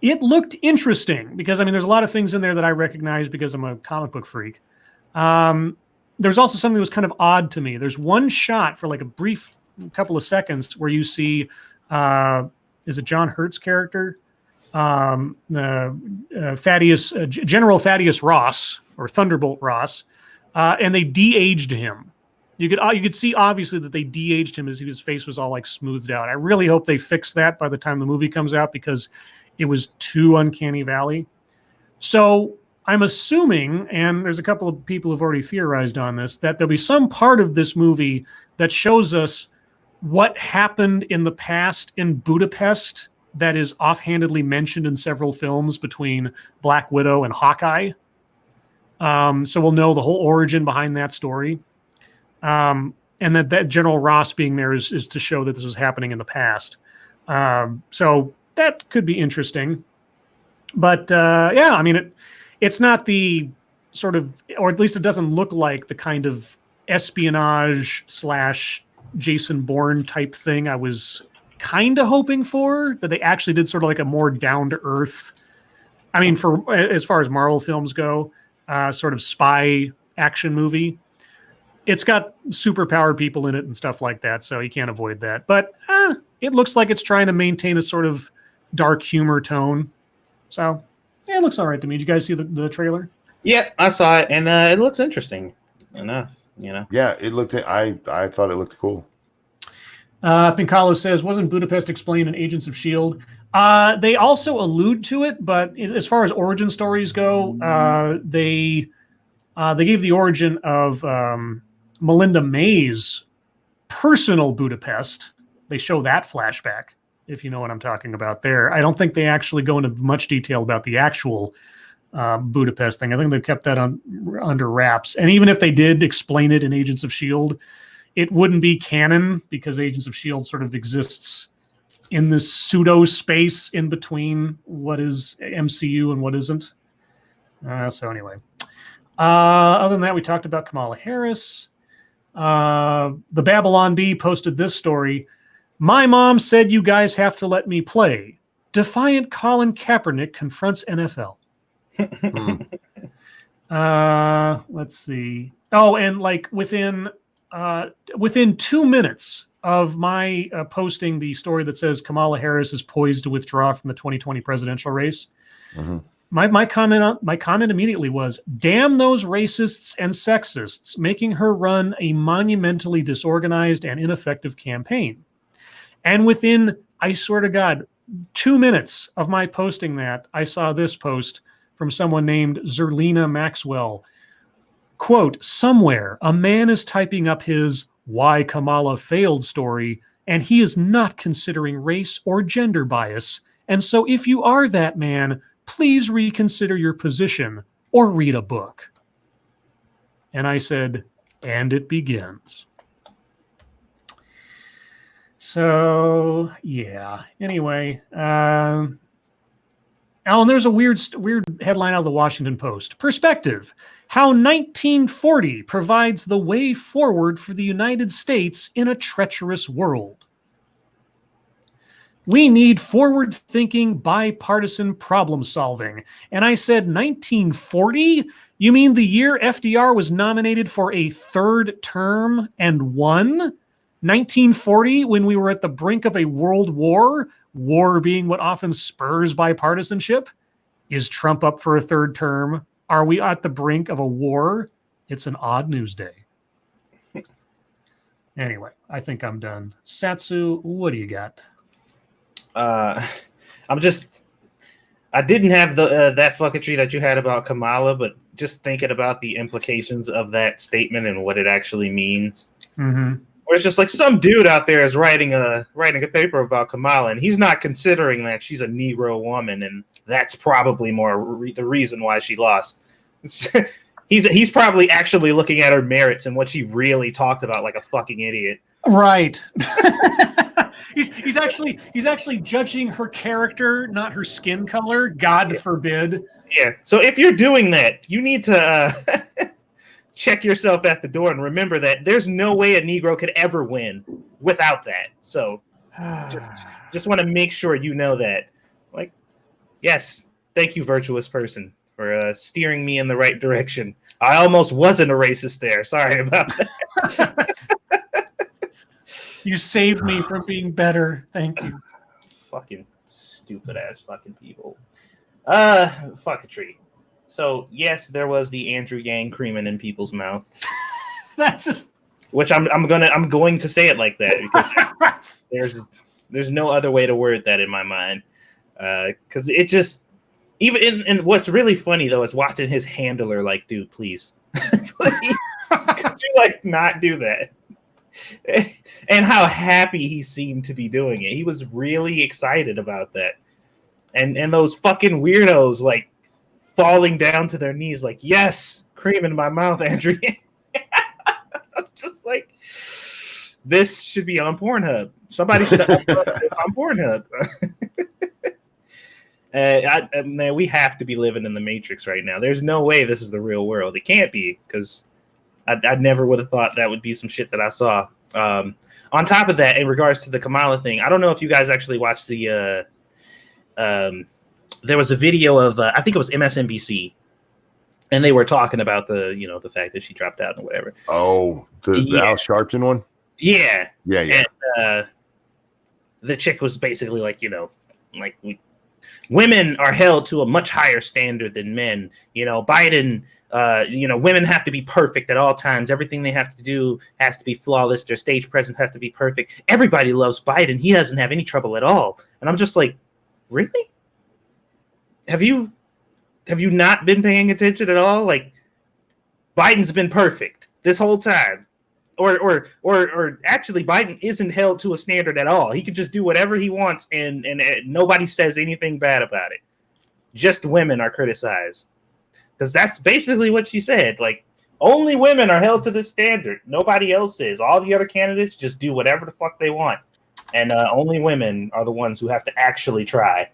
It looked interesting because, there's a lot of things in there that I recognize because I'm a comic book freak. There's also something that was kind of odd to me. There's one shot for like a brief couple of seconds where you see, is it John Hurt's character? Thaddeus, General Thaddeus Ross, or Thunderbolt Ross, and they de-aged him. You could see obviously that they de-aged him as his face was all like smoothed out. I really hope they fix that by the time the movie comes out because it was too uncanny valley. So I'm assuming, and there's a couple of people who've already theorized on this, that there'll be some part of this movie that shows us what happened in the past in Budapest that is offhandedly mentioned in several films between Black Widow and Hawkeye. So we'll know the whole origin behind that story. And that General Ross being there is to show that this was happening in the past. So that could be interesting. But it's not the sort of, or at least it doesn't look like the kind of espionage / Jason Bourne type thing I was kind of hoping for, that they actually did sort of like a more down to earth. For as far as Marvel films go, sort of spy action movie. It's got superpowered people in it and stuff like that, so you can't avoid that. But it looks like it's trying to maintain a sort of dark humor tone. So it looks all right to me. Did you guys see the trailer? Yeah, I saw it, and it looks interesting enough. Yeah, it looked. I thought it looked cool. Pincalo says, wasn't Budapest explained in Agents of S.H.I.E.L.D.? They also allude to it, but as far as origin stories go, they gave the origin of Melinda May's personal Budapest. They show that flashback, if you know what I'm talking about there. I don't think they actually go into much detail about the actual Budapest thing. I think they've kept that under wraps. And even if they did explain it in Agents of S.H.I.E.L.D., it wouldn't be canon because Agents of S.H.I.E.L.D. sort of exists in this pseudo space in between what is MCU and what isn't. So anyway, other than that, we talked about Kamala Harris. The Babylon Bee posted this story. My mom said you guys have to let me play. Defiant Colin Kaepernick confronts NFL. Let's see. Oh, and like within 2 minutes of my posting the story that says Kamala Harris is poised to withdraw from the 2020 presidential race, my comment immediately was, damn those racists and sexists making her run a monumentally disorganized and ineffective campaign. And within, I swear to God, 2 minutes of my posting that, I saw this post from someone named Zerlina Maxwell. Quote, somewhere a man is typing up his why Kamala failed story, and he is not considering race or gender bias. And so if you are that man, please reconsider your position or read a book. And I said, And it begins. So, yeah. Anyway, Alan, there's a weird headline out of the Washington Post. Perspective: How 1940 provides the way forward for the United States in a treacherous world. We need forward-thinking, bipartisan problem solving. And I said, 1940? You mean the year FDR was nominated for a third term and won? 1940, when we were at the brink of a world war, war being what often spurs bipartisanship? Is Trump up for a third term? Are we at the brink of a war? It's an odd news day. Anyway, I think I'm done. Satsu, what do you got? I didn't have that fucketry that you had about Kamala, but just thinking about the implications of that statement and what it actually means. Mm-hmm. Where it's just like some dude out there is writing a paper about Kamala, and he's not considering that she's a Negro woman, and that's probably more the reason why she lost. He's probably actually looking at her merits and what she really talked about like a fucking idiot. Right. he's actually judging her character, not her skin color. God forbid. Yeah. So if you're doing that, you need to check yourself at the door and remember that there's no way a Negro could ever win without that. So just want to make sure you know that. Like, yes, thank you, virtuous person, for steering me in the right direction. I almost wasn't a racist there. Sorry about that. You saved me from being better. Thank you. Fucking stupid ass fucking people. Fucketry. So yes, there was the Andrew Yang creaming in people's mouths. That's just which I'm going to say it like that because there's no other way to word that in my mind. Because it just and what's really funny though is watching his handler like, dude, please, please, could you like not do that? And how happy he seemed to be doing it. He was really excited about that. And those fucking weirdos like falling down to their knees like, yes, cream in my mouth, Andrew. I'm just like, this should be on Pornhub. Somebody should have uploaded this on Pornhub. Man, we have to be living in the Matrix right now. There's no way this is the real world. It can't be, because I never would have thought that would be some shit that I saw. On top of that, in regards to the Kamala thing, I don't know if you guys actually watched the there was a video of I think it was MSNBC, and they were talking about the fact that she dropped out and whatever. Oh, the Al Sharpton one? Yeah. And the chick was basically like, women are held to a much higher standard than men. Biden, women have to be perfect at all times. Everything they have to do has to be flawless. Their stage presence has to be perfect. Everybody loves Biden. He doesn't have any trouble at all. And I'm just like, really? Have you not been paying attention at all? Like, Biden's been perfect this whole time. Or actually, Biden isn't held to a standard at all. He can just do whatever he wants, and nobody says anything bad about it. Just women are criticized, because that's basically what she said. Like, only women are held to this standard. Nobody else is. All the other candidates just do whatever the fuck they want, and only women are the ones who have to actually try.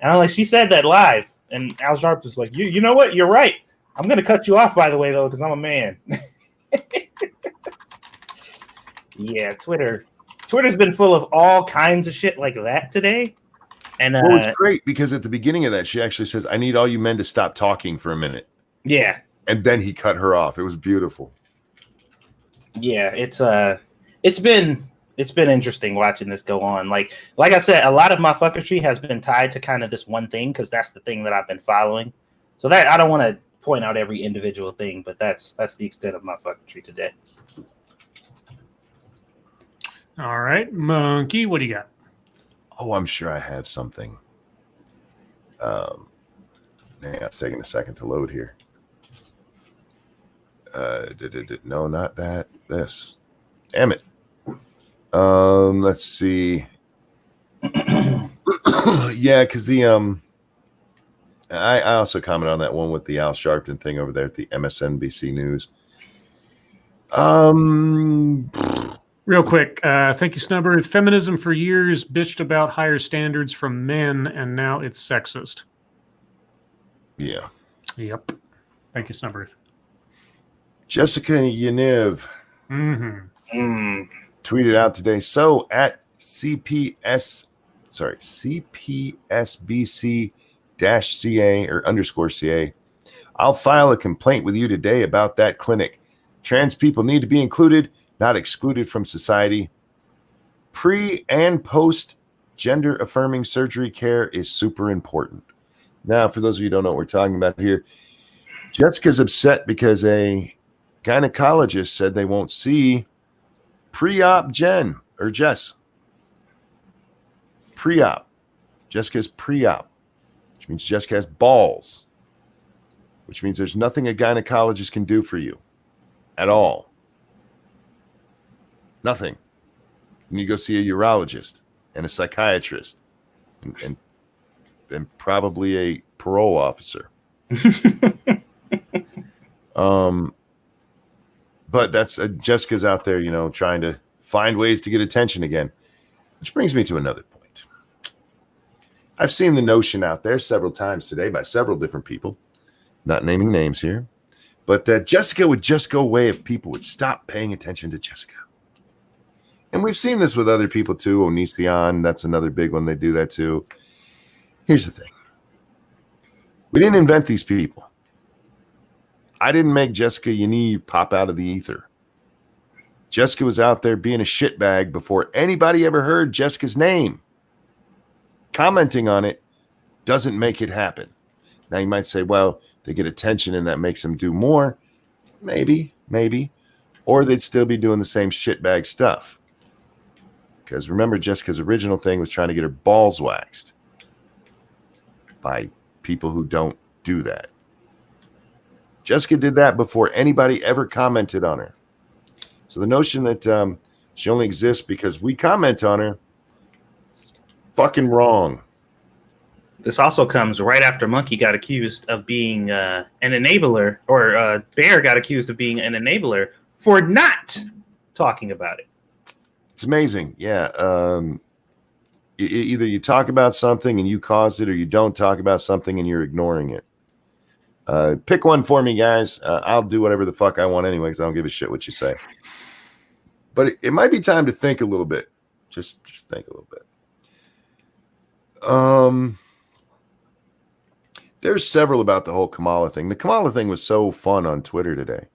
And I'm like, she said that live, and Al Sharpton's like, you know what? You're right. I'm gonna cut you off, by the way, though, because I'm a man. Yeah, Twitter's been full of all kinds of shit like that today. And it was great because at the beginning of that, she actually says, I need all you men to stop talking for a minute. Yeah. And then he cut her off. It was beautiful. Yeah, it's been interesting watching this go on. Like I said, a lot of my fucketry has been tied to kind of this one thing, because that's the thing that I've been following. So that I don't want to point out every individual thing, but that's the extent of my fucketry today. All right, Monkey, what do you got? Oh, I'm sure I have something. It's taking a second to load here. No, not that. This. Damn it. Let's see. Yeah, because I also commented on that one with the Al Sharpton thing over there at the MSNBC News. Real quick, thank you, Snubber. Feminism for years bitched about higher standards from men, and now it's sexist. Yeah. Yep. Thank you, Snubber. Jessica Yaniv tweeted out today. So at CPSBC-CA or _ I'll file a complaint with you today about that clinic. Trans people need to be included, not excluded from society. Pre and post gender affirming surgery care is super important. Now, for those of you who don't know what we're talking about here, Jessica's upset because a gynecologist said they won't see pre-op Jess. Pre-op. Jessica's pre-op, which means Jessica has balls, which means there's nothing a gynecologist can do for you at all. Nothing. You need to go see a urologist and a psychiatrist and probably a parole officer. But that's Jessica's out there, trying to find ways to get attention again, which brings me to another point. I've seen the notion out there several times today by several different people, not naming names here, but that Jessica would just go away if people would stop paying attention to Jessica. And we've seen this with other people too. Onision, that's another big one. They do that too. Here's the thing. We didn't invent these people. I didn't make Jessica Yaniv pop out of the ether. Jessica was out there being a shitbag before anybody ever heard Jessica's name. Commenting on it doesn't make it happen. Now you might say, well, they get attention and that makes them do more. Maybe. Or they'd still be doing the same shitbag stuff. Because remember, Jessica's original thing was trying to get her balls waxed by people who don't do that. Jessica did that before anybody ever commented on her. So the notion that she only exists because we comment on her is fucking wrong. This also comes right after Monkey got accused of being an enabler, or Bear got accused of being an enabler for not talking about it. It's amazing. Yeah. Either you talk about something and you caused it, or you don't talk about something and you're ignoring it. Pick one for me, guys. I'll do whatever the fuck I want anyway, because I don't give a shit what you say. But it might be time to think a little bit. Just think a little bit. There's several about the whole Kamala thing. The Kamala thing was so fun on Twitter today.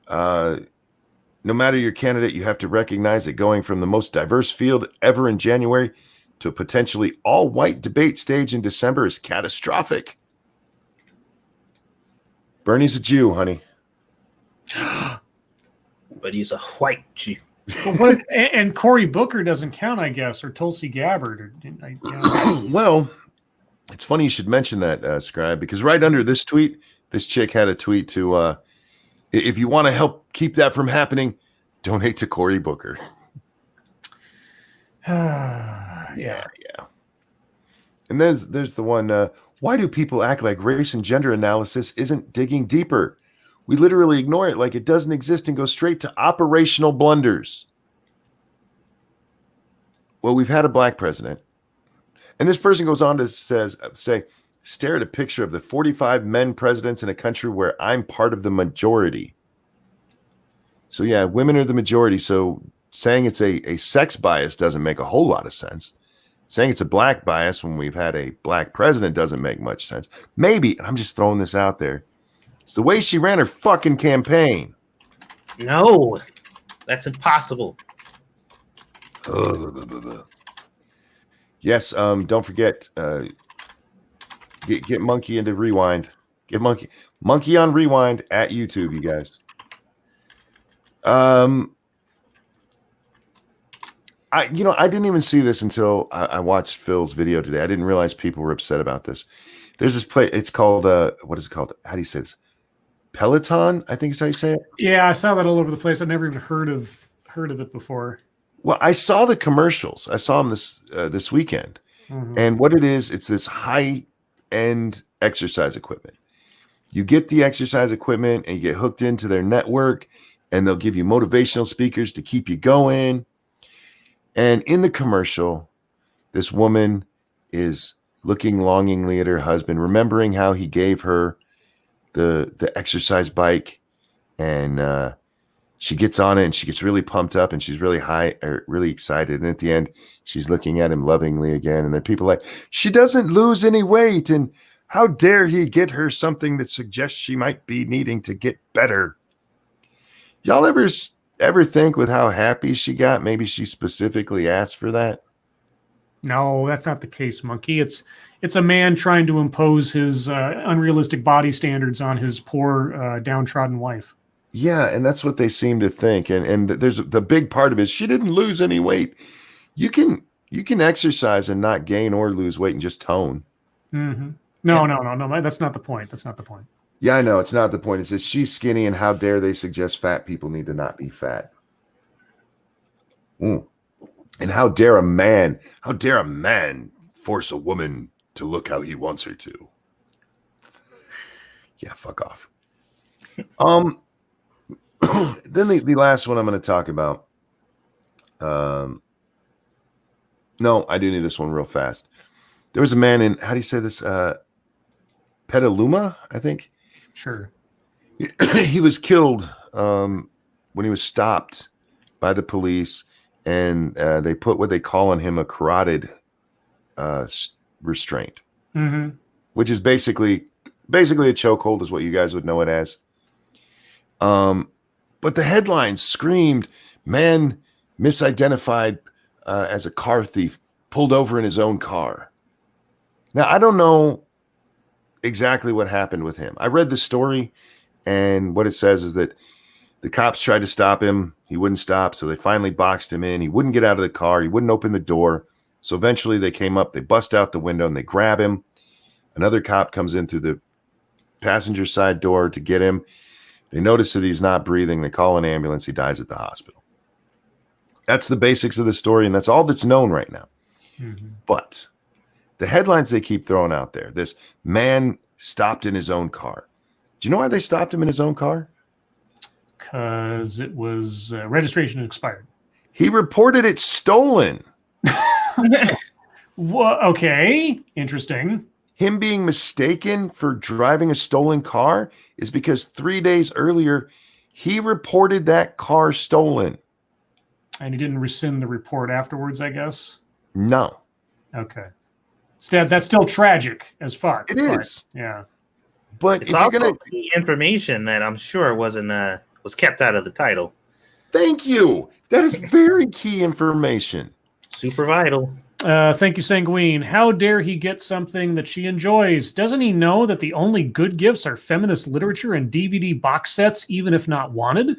No matter your candidate, you have to recognize that going from the most diverse field ever in January to a potentially all-white debate stage in December is catastrophic. Bernie's a Jew, honey. But he's a white Jew. And Cory Booker doesn't count, I guess, or Tulsi Gabbard. Well, it's funny you should mention that, Scribe, because right under this tweet, this chick had a tweet to, if you want to help keep that from happening, donate to Cory Booker. Yeah. And there's the one, why do people act like race and gender analysis isn't digging deeper? We literally ignore it like it doesn't exist and go straight to operational blunders. Well, we've had a black president. And this person goes on to say, stare at a picture of the 45 men presidents in a country where I'm part of the majority. So yeah, women are the majority. So saying it's a sex bias doesn't make a whole lot of sense. Saying it's a black bias when we've had a black president doesn't make much sense. Maybe, and I'm just throwing this out there, it's the way she ran her fucking campaign. No, that's impossible. Yes, don't forget, get Monkey into Rewind. Get Monkey on Rewind at YouTube, you guys. I didn't even see this until I watched Phil's video today. I didn't realize people were upset about this. There's this play. It's called what is it called? How do you say it? Peloton, I think is how you say it. Yeah, I saw that all over the place. I never even heard of it before. Well, I saw the commercials. I saw them this weekend, and what it is, it's this high-end exercise equipment, You get the exercise equipment and you get hooked into their network, and they'll give you motivational speakers to keep you going. And in the commercial, this woman is looking longingly at her husband, remembering how he gave her the exercise bike, and she gets on it and she gets really pumped up and she's really really excited. And at the end, she's looking at him lovingly again. And there are people like, she doesn't lose any weight. And how dare he get her something that suggests she might be needing to get better? Y'all ever think with how happy she got, maybe she specifically asked for that? No, that's not the case, Monkey. It's a man trying to impose his unrealistic body standards on his poor, downtrodden wife. Yeah, and that's what they seem to think. And there's the big part of it is she didn't lose any weight. You can exercise and not gain or lose weight and just tone. Mm-hmm. No. That's not the point. That's not the point. Yeah, I know. It's not the point. It's that she's skinny, and how dare they suggest fat people need to not be fat. And how dare a man force a woman to look how he wants her to? Yeah, fuck off. Then the last one I'm going to talk about. No, I do need this one real fast. There was a man in, how do you say this? Petaluma, I think. Sure. He was killed when he was stopped by the police, and they put what they call on him a carotid restraint, which is basically a chokehold, is what you guys would know it as. But the headlines screamed, "Man misidentified as a car thief, pulled over in his own car." Now, I don't know exactly what happened with him. I read the story, and what it says is that the cops tried to stop him. He wouldn't stop, so they finally boxed him in. He wouldn't get out of the car. He wouldn't open the door. So eventually they came up, they bust out the window, and they grab him. Another cop comes in through the passenger side door to get him. They notice that he's not breathing. They call an ambulance. He dies at the hospital. That's the basics of the story, and that's all that's known right now. But the headlines they keep throwing out there, this man stopped in his own car. Do you know why they stopped him in his own car? Because it was registration expired. He reported it stolen. Well, okay, interesting. Him being mistaken for driving a stolen car is because 3 days earlier, he reported that car stolen. And he didn't rescind the report afterwards, I guess? No. Okay. That's still tragic as fuck. It is. Yeah. But It's if you're also going to... key information that I'm sure was kept out of the title. Thank you. That is very key information. Super vital. Thank you, Sanguine. How dare he get something that she enjoys? Doesn't he know that the only good gifts are feminist literature and DVD box sets, even if not wanted?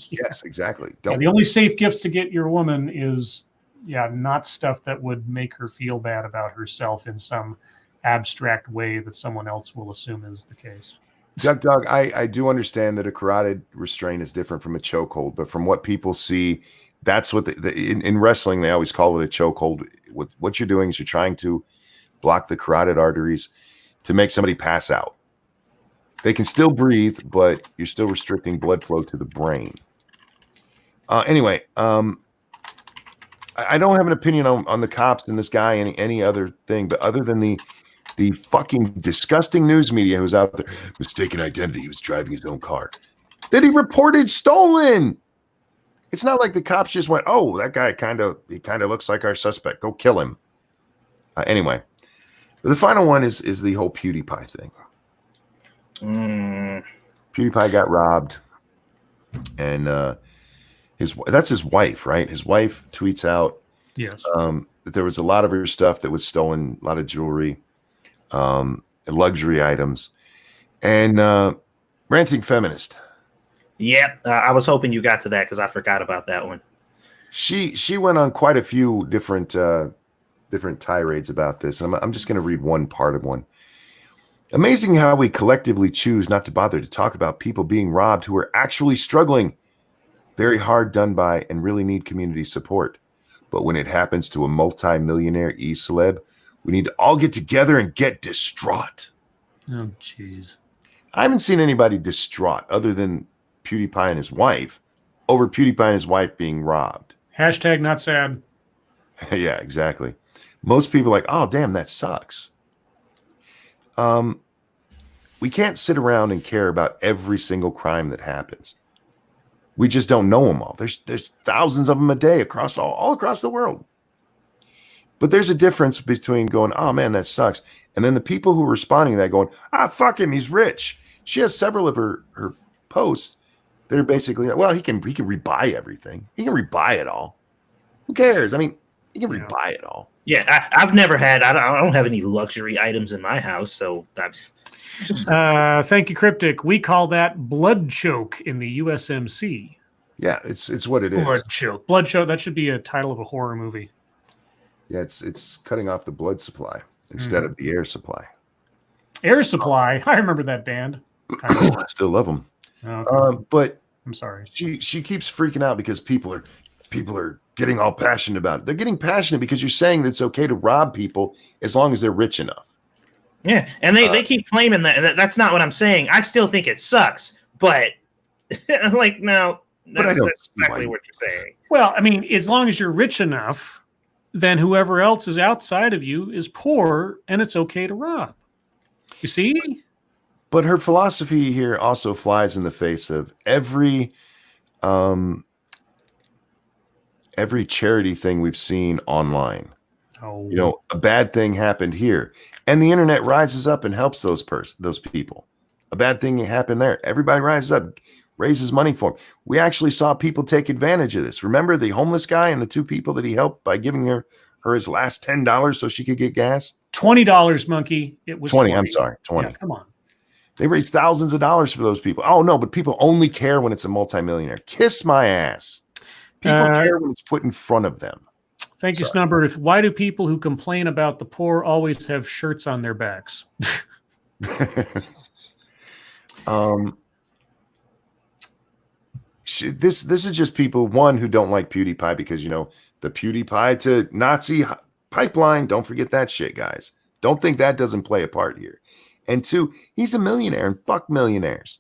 Yes, exactly. The only safe gifts to get your woman is, not stuff that would make her feel bad about herself in some abstract way that someone else will assume is the case. Doug, I do understand that a carotid restraint is different from a chokehold, but from what people see, that's what in wrestling, they always call it a chokehold. What you're doing is you're trying to block the carotid arteries to make somebody pass out. They can still breathe, but you're still restricting blood flow to the brain. Anyway, I don't have an opinion on the cops and this guy, any other thing, but other than the fucking disgusting news media who's out there, mistaken identity, he was driving his own car, that he reported stolen. It's not like the cops just went, "Oh, that guy kind of looks like our suspect. Go kill him." Anyway, the final one is the whole PewDiePie thing. PewDiePie got robbed, and that's his wife, right? His wife tweets out, yes, that there was a lot of her stuff that was stolen, a lot of jewelry, luxury items, and ranting feminist. Yeah, I was hoping you got to that because I forgot about that one. She went on quite a few different tirades about this. I'm just going to read one part of one. Amazing how we collectively choose not to bother to talk about people being robbed who are actually struggling, very hard done by, and really need community support. But when it happens to a multi-millionaire e-celeb, we need to all get together and get distraught. Oh, jeez. I haven't seen anybody distraught other than PewDiePie and his wife over PewDiePie and his wife being robbed. Hashtag not sad. Yeah, exactly. Most people are like, oh, damn, that sucks. We can't sit around and care about every single crime that happens. We just don't know them all. There's thousands of them a day across all across the world. But there's a difference between going, oh man, that sucks, and then the people who are responding to that going, fuck him, he's rich. She has several of her posts that are basically, well, he can rebuy everything. He can rebuy it all. Who cares? I mean, he can rebuy it all. Yeah, I've never had. I don't have any luxury items in my house, so that's. Thank you, Cryptic. We call that blood choke in the USMC. Yeah, it's what it is. Blood choke. Blood choke. That should be a title of a horror movie. Yeah, it's cutting off the blood supply instead of the air supply. Air Supply. I remember that band. I still love them. Okay. But I'm sorry. She keeps freaking out because people are getting all passionate about it. They're getting passionate because you're saying that it's okay to rob people as long as they're rich enough. Yeah, and they keep claiming that, and that's not what I'm saying. I still think it sucks, but like no, that's exactly what you're saying. Well, I mean, as long as you're rich enough, then whoever else is outside of you is poor, and it's okay to rob. You see? But her philosophy here also flies in the face of every charity thing we've seen online. Oh. You know, a bad thing happened here, and the internet rises up and helps those people. A bad thing happened there. Everybody rises up, raises money for them. We actually saw people take advantage of this. Remember the homeless guy and the two people that he helped by giving her his last $10 so she could get gas? $20, Monkey. It was 20. I'm sorry, 20. Yeah, come on. They raised thousands of dollars for those people. Oh no, but people only care when it's a multimillionaire. Kiss my ass. People care when it's put in front of them. Thank you, Snubberth. Why do people who complain about the poor always have shirts on their backs? This is just people, one, who don't like PewDiePie because, you know, the PewDiePie to Nazi pipeline. Don't forget that shit, guys. Don't think that doesn't play a part here. And two, he's a millionaire, and fuck millionaires.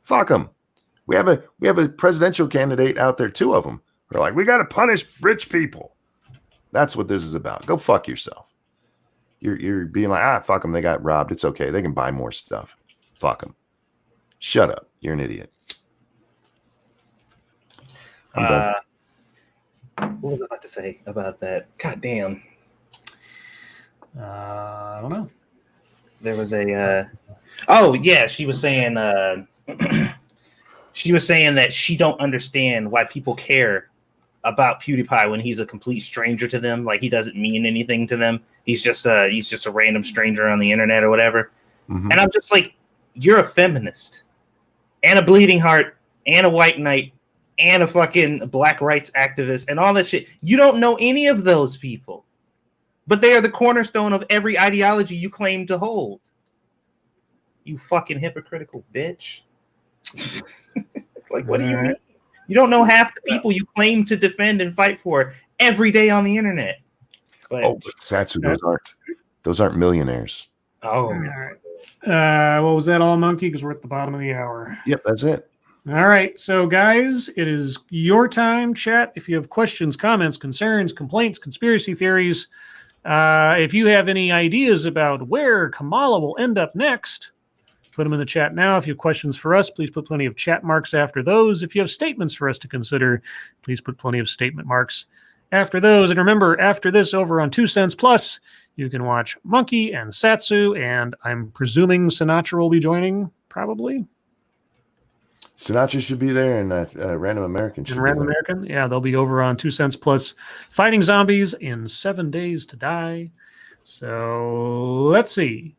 Fuck them. We have a presidential candidate out there, two of them. We're like, we got to punish rich people. That's what this is about. Go fuck yourself. You're being like, fuck them. They got robbed. It's okay. They can buy more stuff. Fuck them. Shut up. You're an idiot. What was I about to say about that? God damn. I don't know. There was a. Oh yeah, she was saying. She was saying that she don't understand why people care about PewDiePie when he's a complete stranger to them. Like he doesn't mean anything to them. He's just a random stranger on the internet or whatever. Mm-hmm. And I'm just like, you're a feminist and a bleeding heart and a white knight and a fucking black rights activist and all that shit. You don't know any of those people, but they are the cornerstone of every ideology you claim to hold. You fucking hypocritical bitch. Like, what do you mean? You don't know half the people you claim to defend and fight for every day on the internet. But Satsu, those aren't millionaires. Oh, all right. What was that, all, Monkey? Because we're at the bottom of the hour. Yep, that's it. All right, so guys, it is your time. Chat if you have questions, comments, concerns, complaints, conspiracy theories. If you have any ideas about where Kamala will end up next, put them in the chat now. If you have questions for us, please put plenty of chat marks after those. If you have statements for us to consider, please put plenty of statement marks after those. And remember, after this, over on 2 Cents Plus, you can watch Monkey and Satsu, and I'm presuming Sinatra will be joining, probably. Sinatra should be there, and Random American should be there. Random American? Yeah, they'll be over on 2 Cents Plus, fighting zombies in 7 Days to Die. So, let's see.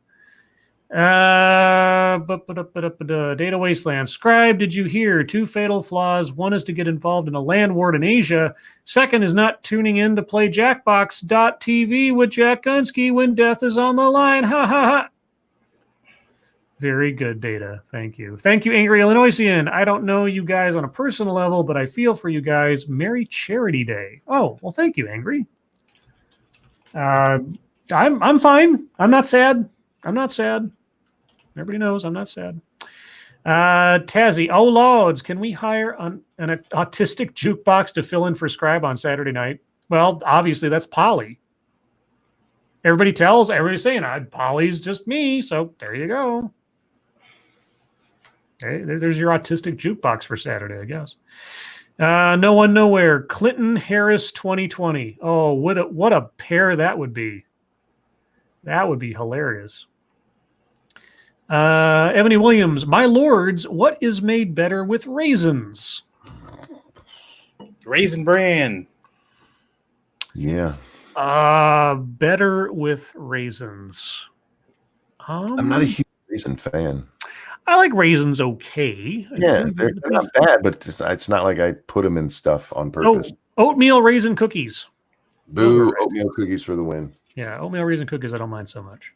Data Wasteland. Scribe, did you hear? 2 fatal flaws. One is to get involved in a land war in Asia. Second is not tuning in to play Jackbox.tv with Jack Gunsky when death is on the line. Ha ha ha. Very good, Data. Thank you. Thank you, Angry Illinoisian. I don't know you guys on a personal level, but I feel for you guys. Merry Charity Day. Oh, well, thank you, Angry. I'm fine. I'm not sad. Everybody knows I'm not sad. Tazzy, oh lords, can we hire an autistic jukebox to fill in for Scribe on Saturday night? Well, obviously that's Polly. Everybody's saying Polly's just me, so there you go. Okay, there's your autistic jukebox for Saturday, I guess. No one, nowhere. Clinton Harris 2020. Oh, what a pair that would be. That would be hilarious. Ebony Williams, my lords, what is made better with raisins? Raisin Bran. Yeah. Better with raisins. I'm not a huge raisin fan. I like raisins okay. Yeah, they're not bad, but it's not like I put them in stuff on purpose. Oh, oatmeal raisin cookies. Boo, oatmeal cookies for the win. Yeah, oatmeal raisin cookies I don't mind so much.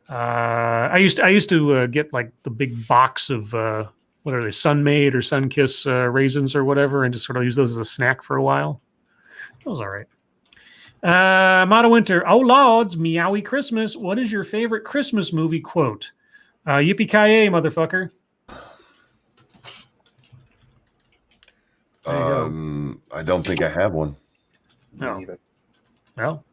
I used to get like the big box of what are they, Sun-Maid or Sun-Kiss raisins or whatever, and just sort of use those as a snack for a while. That was all right. Mata Winter, oh lords, meowie Christmas. What is your favorite Christmas movie quote? Yippee-ki-yay, motherfucker. I don't think I have one. No. Well,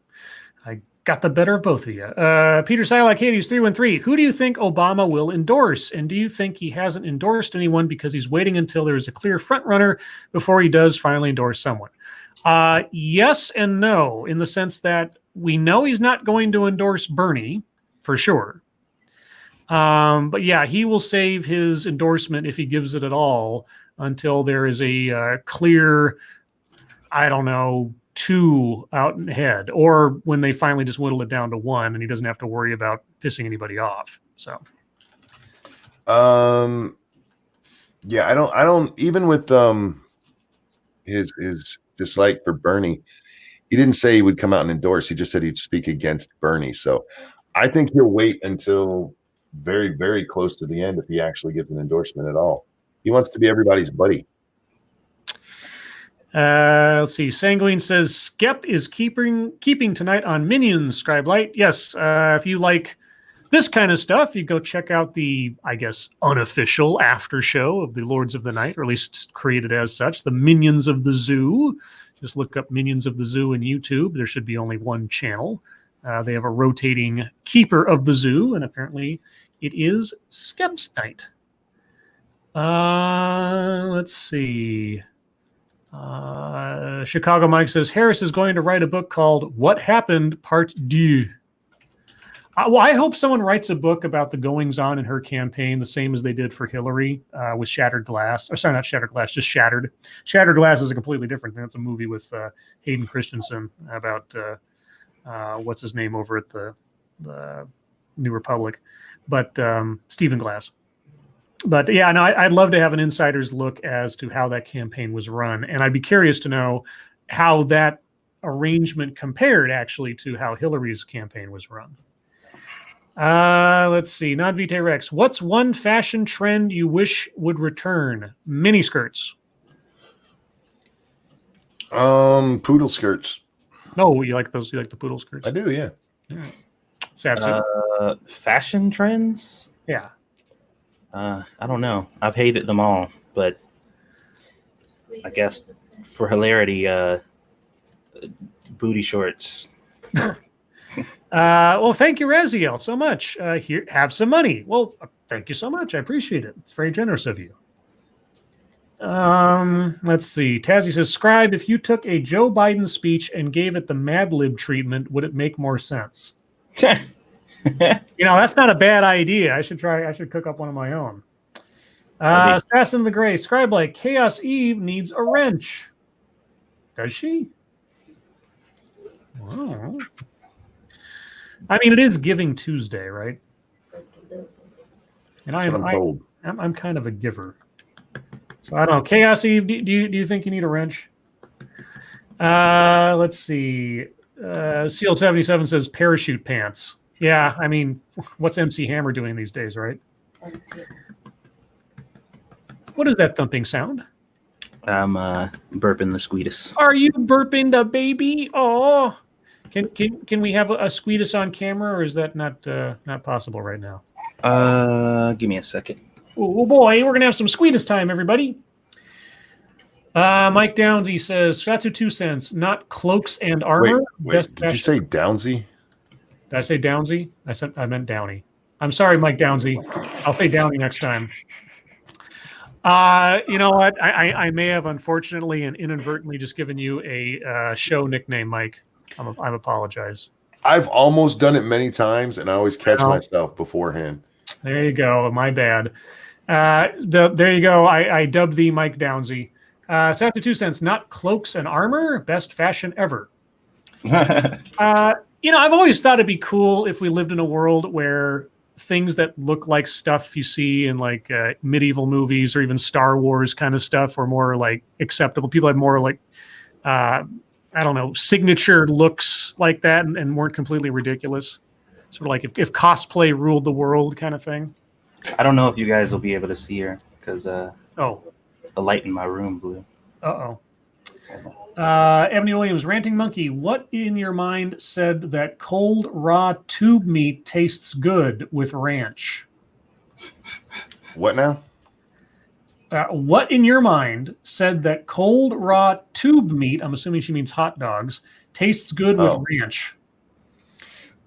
I got the better of both of you. Peter Silak Hades 313. Who do you think Obama will endorse? And do you think he hasn't endorsed anyone because he's waiting until there is a clear front runner before he does finally endorse someone? Yes and no, in the sense that we know he's not going to endorse Bernie for sure. But yeah, he will save his endorsement if he gives it at all until there is a clear, I don't know, 2 out ahead, or when they finally just whittle it down to 1 and he doesn't have to worry about pissing anybody off. So, yeah, I don't even with his dislike for Bernie, he didn't say he would come out and endorse. He just said he'd speak against Bernie. So I think he'll wait until very, very close to the end if he actually gives an endorsement at all. He wants to be everybody's buddy. Let's see. Sanguine says Skep is keeping tonight on Minions, Scribe Light. Yes, if you like this kind of stuff, you go check out the, I guess, unofficial after show of the Lords of the Night, or at least created as such, the Minions of the Zoo. Just look up Minions of the Zoo in YouTube. There should be only one channel. They have a rotating keeper of the zoo, and apparently it is Skep's night. Let's see. Chicago Mike says Harris is going to write a book called What Happened Part 2. Well, I hope someone writes a book about the goings on in her campaign, the same as they did for Hillary with Shattered Glass. Or sorry, not Shattered Glass, just Shattered. Shattered Glass is a completely different thing. It's a movie with Hayden Christensen about what's his name over at the New Republic, but Stephen Glass. But yeah, no, I'd love to have an insider's look as to how that campaign was run, and I'd be curious to know how that arrangement compared actually to how Hillary's campaign was run. Let's see. Non-Vitae Rex. What's one fashion trend you wish would return? Miniskirts. Poodle skirts. No, you like those? You like the poodle skirts? I do, yeah. Yeah. Satsu. Fashion trends? Yeah. I don't know. I've hated them all, but I guess for hilarity, booty shorts. Well, thank you, Raziel, so much. Here, have some money. Well, thank you so much. I appreciate it. It's very generous of you. Let's see. Tazzy says, Scribe, if you took a Joe Biden speech and gave it the Mad Lib treatment, would it make more sense? That's not a bad idea. I should cook up one of my own. Assassin the Gray, Scribe like Chaos Eve needs a wrench. Does she? Wow. I mean, it is Giving Tuesday, right? And I'm kind of a giver. So I don't know. Chaos Eve, do you think you need a wrench? Let's see. Seal 77 says parachute pants. Yeah, I mean, what's MC Hammer doing these days, right? What is that thumping sound? I'm burping the squeetus. Are you burping the baby? Oh, can we have a squeetus on camera, or is that not possible right now? Give me a second. Oh boy, we're gonna have some Squeedus time, everybody. Mike Downsy says Satsu 2 cents, not cloaks and armor. Wait, did you say Downsy? Did I say Downsy? I meant Downey. I'm sorry, Mike Downsy. I'll say Downey next time. You know what? I may have unfortunately and inadvertently just given you a show nickname, Mike. I apologize. I've almost done it many times, and I always catch myself beforehand. There you go. My bad. There you go. I dubbed thee Mike Downsy. Satsu 2 cents, not cloaks and armor. Best fashion ever. You know, I've always thought it'd be cool if we lived in a world where things that look like stuff you see in like medieval movies or even Star Wars kind of stuff were more like acceptable. People had more like, I don't know, signature looks like that and weren't completely ridiculous. Sort of like if cosplay ruled the world kind of thing. I don't know if you guys will be able to see her because the light in my room blew. Ebony Williams, Ranting Monkey, what in your mind said that cold raw tube meat tastes good with ranch? What now? What in your mind said that cold raw tube meat, I'm assuming she means hot dogs, tastes good with ranch?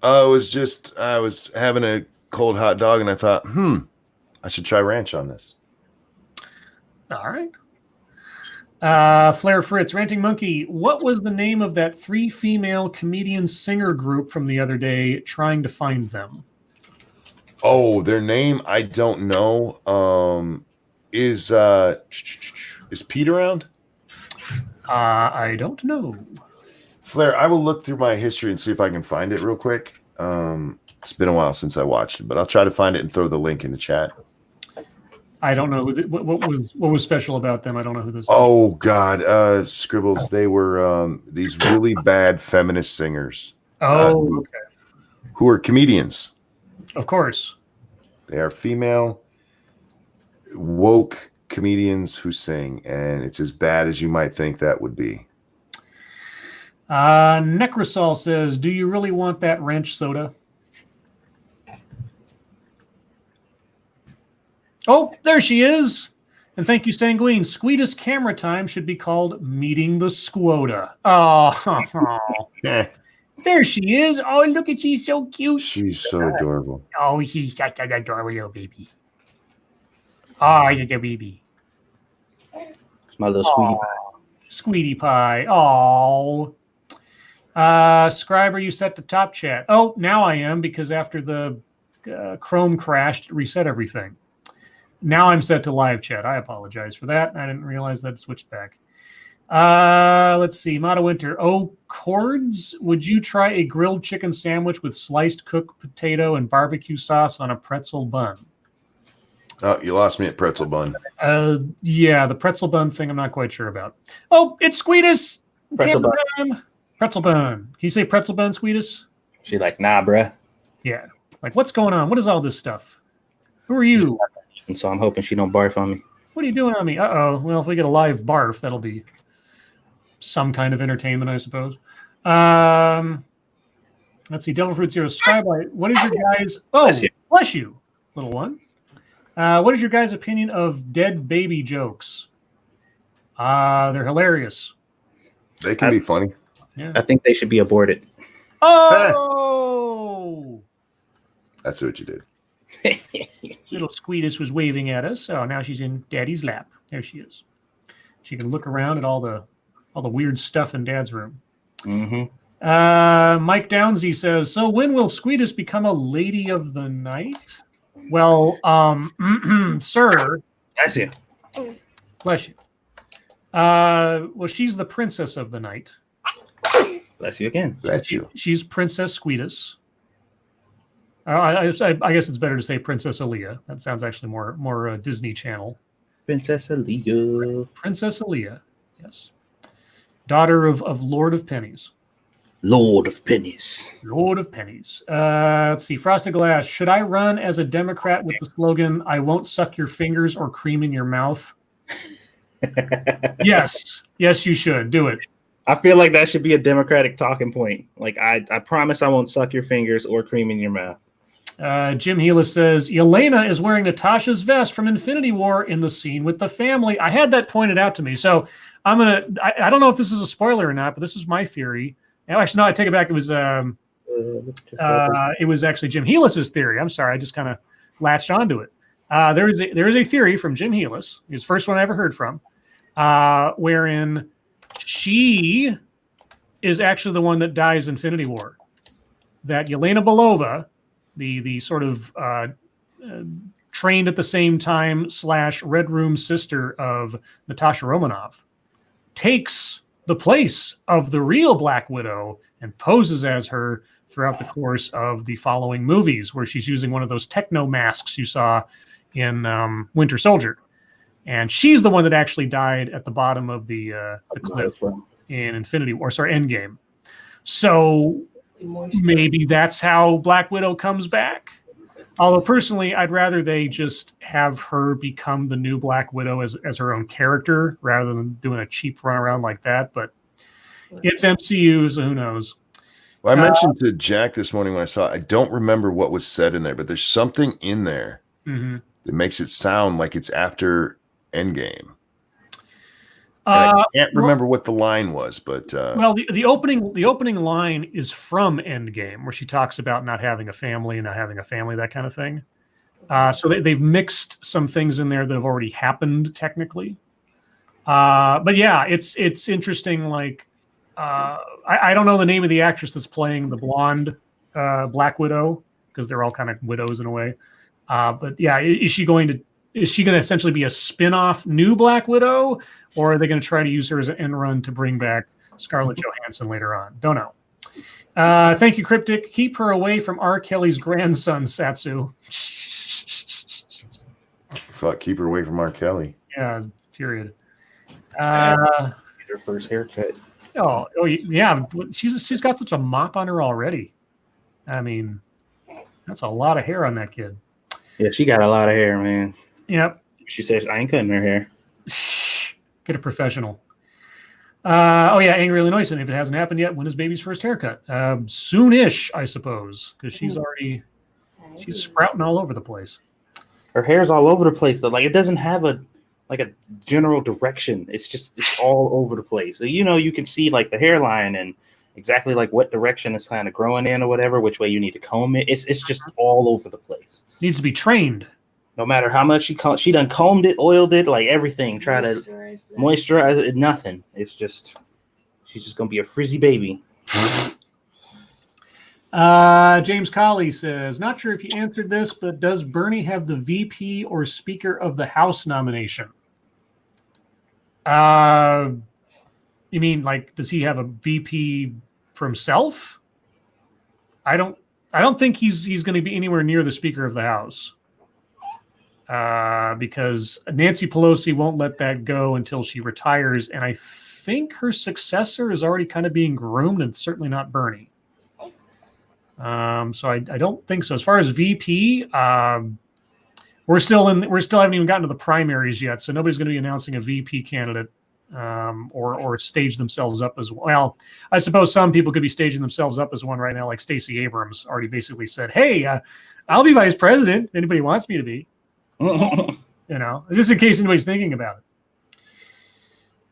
I was having a cold hot dog and I thought, I should try ranch on this. All right. Flair Fritz, Ranting Monkey, what was the name of that 3 female comedian singer group from the other day trying to find them? Oh, their name I don't know. Is Pete around? I don't know. Flair, I will look through my history and see if I can find it real quick. It's been a while since I watched it, but I'll try to find it and throw the link in the chat. I don't know what was special about them. I don't know who this is. Oh God, Scribbles. They were these really bad feminist singers. Okay. Who are comedians? Of course. They are female, woke comedians who sing, and it's as bad as you might think that would be. Necrosol says, "Do you really want that wrench soda?" Oh, there she is. And thank you, Sanguine. Squeedus camera time should be called Meeting the Squota. Oh, there she is. Oh, look at she's so cute. She's so adorable. Oh, she's such an adorable little baby. Oh, little baby. It's my little sweetie pie. Squeetie pie. Oh. Scribe, are you set to top chat? Oh, now I am, because after the Chrome crashed, it reset everything. Now I'm set to live chat. I apologize for that. I didn't realize that switched back. Let's see. Mata Winter. Oh, Cords, would you try a grilled chicken sandwich with sliced cooked potato and barbecue sauce on a pretzel bun? Oh, you lost me at pretzel bun. Yeah, the pretzel bun thing I'm not quite sure about. Oh, it's Squeedus. Pretzel bun. Pretzel bun. Can you say pretzel bun, Squeedus? She's like, nah, bruh. Yeah. Like, what's going on? What is all this stuff? Who are you? And so I'm hoping she don't barf on me. What are you doing on me? Uh-oh. Well, if we get a live barf, that'll be some kind of entertainment, I suppose. Let's see. Devil Fruit Zero. Scribe, what is your guys... Oh, bless you, little one. What is your guys' opinion of dead baby jokes? They're hilarious. They can be funny. Yeah. I think they should be aborted. Oh! That's what you did. Little Squeedus was waving at us. Oh, now she's in Daddy's lap. There she is. She can look around at all the weird stuff in Dad's room. Mm-hmm. Mike Downsy says, so when will Squeedus become a lady of the night? Well, sir. Bless you. Bless you. Well, she's the princess of the night. Bless you again. Bless you. She's Princess Squeedus. I guess it's better to say Princess Aaliyah. That sounds actually more Disney Channel. Princess Aaliyah. Princess Aaliyah, yes. Daughter of Lord of Pennies. Lord of Pennies. Lord of Pennies. Let's see. Frosted Glass. Should I run as a Democrat with the slogan, I won't suck your fingers or cream in your mouth? Yes. Yes, you should. Do it. I feel like that should be a Democratic talking point. Like, I promise I won't suck your fingers or cream in your mouth. Jim Gila says, Yelena is wearing Natasha's vest from Infinity War in the scene with the family. I had that pointed out to me. So I don't know if this is a spoiler or not, but this is my theory. Actually, no, I take it back. It was actually Jim Helis's theory. I'm sorry. I just kind of latched onto it. There is a theory from Jim Helis, his first one I ever heard from, wherein she is actually the one that dies in Infinity War. That Yelena Belova, the sort of trained at the same time / Red Room sister of Natasha Romanoff, takes the place of the real Black Widow and poses as her throughout the course of the following movies, where she's using one of those techno masks you saw in Winter Soldier. And she's the one that actually died at the bottom of the cliff in Endgame. So maybe that's how Black Widow comes back. Although personally, I'd rather they just have her become the new Black Widow as her own character rather than doing a cheap runaround like that. But it's MCU, so who knows? Well, I mentioned to Jack this morning when I saw it, I don't remember what was said in there, but there's something in there that makes it sound like it's after Endgame. I can't remember what the line was, but the opening line is from Endgame, where she talks about not having a family and not having a family, that kind of thing. So they've mixed some things in there that have already happened technically. But yeah, it's interesting. Like I don't know the name of the actress that's playing the blonde Black Widow, because they're all kind of widows in a way. But yeah, is she going to essentially be a spin-off new Black Widow, or are they going to try to use her as an end run to bring back Scarlett Johansson later on? Don't know. Thank you, Cryptic. Keep her away from R. Kelly's grandson, Satsu. Fuck, keep her away from R. Kelly. Yeah, period. Her first haircut. Oh yeah. She's got such a mop on her already. I mean, that's a lot of hair on that kid. Yeah, she got a lot of hair, man. Yep. She says, I ain't cutting her hair. Get a professional. Angry Illinois, and if it hasn't happened yet, when is baby's first haircut? Soonish, I suppose, because she's sprouting all over the place. Her hair's all over the place, though. Like, it doesn't have a general direction. It's all over the place. So, you can see like the hairline and exactly like what direction it's kind of growing in or whatever, which way you need to comb it. It's just all over the place. Needs to be trained. No matter how much she done combed it, oiled it, like everything, try to moisturize it, nothing. It's just, she's just going to be a frizzy baby. James Colley says, not sure if you answered this, but does Bernie have the VP or Speaker of the House nomination? You mean like, does he have a VP for himself? I don't think he's going to be anywhere near the Speaker of the House. Because Nancy Pelosi won't let that go until she retires, and I think her successor is already kind of being groomed, and certainly not Bernie. So I don't think so. As far as VP, we're still haven't even gotten to the primaries yet, so nobody's going to be announcing a VP candidate or stage themselves up as well. I suppose some people could be staging themselves up as one right now, like Stacey Abrams already basically said, "Hey, I'll be vice president if anybody wants me to be." Just in case anybody's thinking about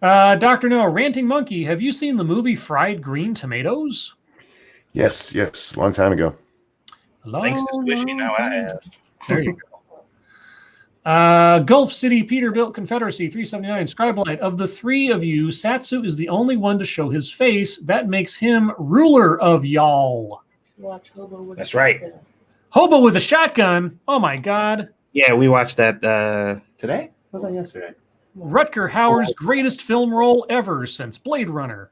it. Dr. Noah, Ranting Monkey, have you seen the movie Fried Green Tomatoes? Yes, long time ago. Thanks to Squishy, now I have. There you go. Gulf City Peterbilt Confederacy 379 Scribe Light. Of the three of you, Satsu is the only one to show his face. That makes him ruler of y'all. Watch Hobo with That's right. Hobo with a shotgun. Oh my God. Yeah, we watched that today. Was that yesterday? Rutger Hauer's greatest film role ever since Blade Runner.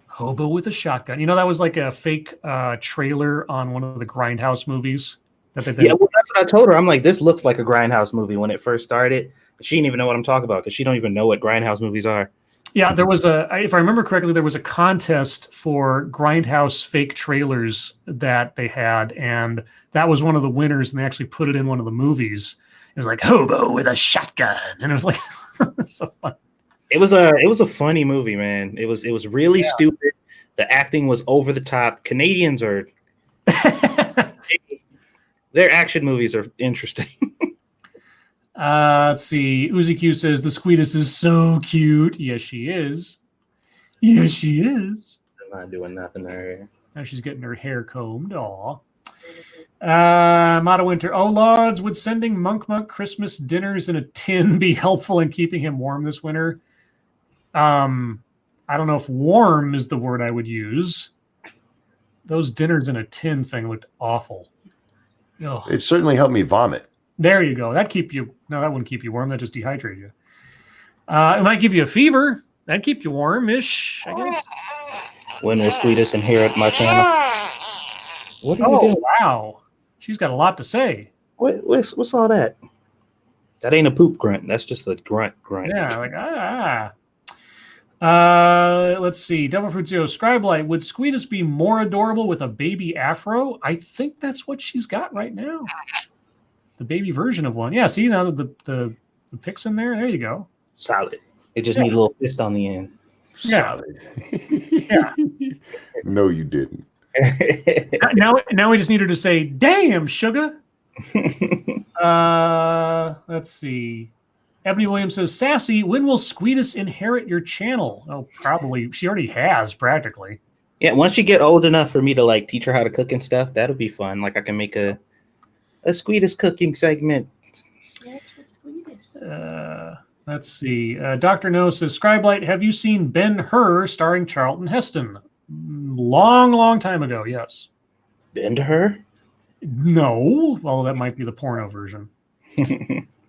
Hobo with a shotgun. That was like a fake trailer on one of the Grindhouse movies. That they did. Yeah, well, that's what I told her. I'm like, this looks like a Grindhouse movie when it first started. She didn't even know what I'm talking about because she don't even know what Grindhouse movies are. Yeah, there was if I remember correctly, there was a contest for Grindhouse fake trailers that they had, and that was one of the winners, and they actually put it in one of the movies. It was like Hobo with a shotgun, and it was like so fun. It was a funny movie, man. It was really stupid. The acting was over the top. Canadians are they Their action movies are interesting. Let's see. Uzi Q says the Squeedus is so cute. Yes, she is. Yes, she is. I'm not doing nothing there. Now she's getting her hair combed. Aw. Mata Winter. Oh, Lords, would sending Monk Christmas dinners in a tin be helpful in keeping him warm this winter? I don't know if warm is the word I would use. Those dinners in a tin thing looked awful. Ugh. It certainly helped me vomit. There you go. That wouldn't keep you warm. That just dehydrate you. It might give you a fever. That'd keep you warm-ish, I guess. When will Squeedus inherit my channel? What are you doing? Wow. She's got a lot to say. What's all that? That ain't a poop grunt. That's just a grunt. Yeah, like, let's see. Devil Fruit Zero. Scribe Light. Would Squeedus be more adorable with a baby afro? I think that's what she's got right now. The baby version of one. Yeah, see now the pic's in there. There you go. Solid. It just needs a little fist on the end. Solid. Yeah. No, you didn't. Now we just need her to say, "Damn, sugar." Let's see. Ebony Williams says, "Sassy, when will Squeedus inherit your channel?" Oh, probably. She already has, practically. Yeah, once you get old enough for me to like teach her how to cook and stuff, that'll be fun. Like I can make a Squeedus cooking segment. Let's see. Dr. No says, Scribe Light, have you seen Ben-Hur starring Charlton Heston? Long time ago, yes. Ben-Hur? No. Well, that might be the porno version.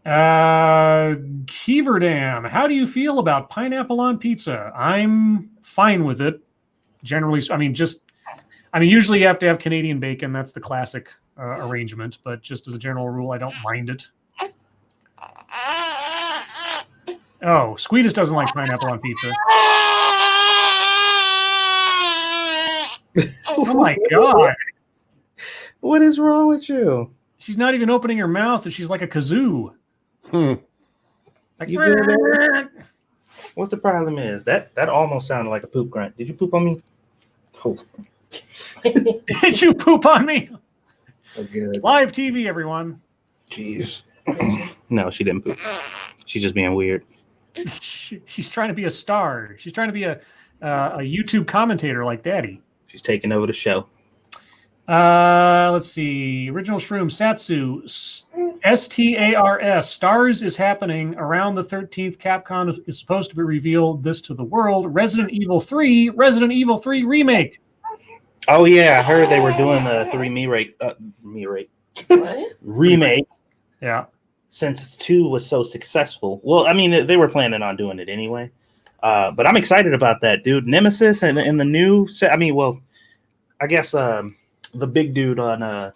Keeverdam, how do you feel about pineapple on pizza? I'm fine with it. Generally, usually you have to have Canadian bacon. That's the classic arrangement. But just as a general rule, I don't mind it. Oh, Squeedus doesn't like pineapple on pizza. Oh my god. What is wrong with you? She's not even opening her mouth, and she's like a kazoo. Like, you good, man? What the problem is? That almost sounded like a poop grunt. Did you poop on me? Oh. Did you poop on me? Oh, good. Live TV, everyone. Jeez. No, she didn't poop. She's just being weird. She's trying to be a star. She's trying to be a YouTube commentator like Daddy. She's taking over the show. Let's see. Original Shroom, Satsu, STARS. Stars is happening around the 13th. Capcom is supposed to be revealed this to the world. Resident Evil 3 remake. Oh yeah, I heard they were doing the 3 remake. Yeah. Since 2 was so successful. Well, I mean, they were planning on doing it anyway. But I'm excited about that, dude. Nemesis and the new set. I mean, well, I guess the big dude on the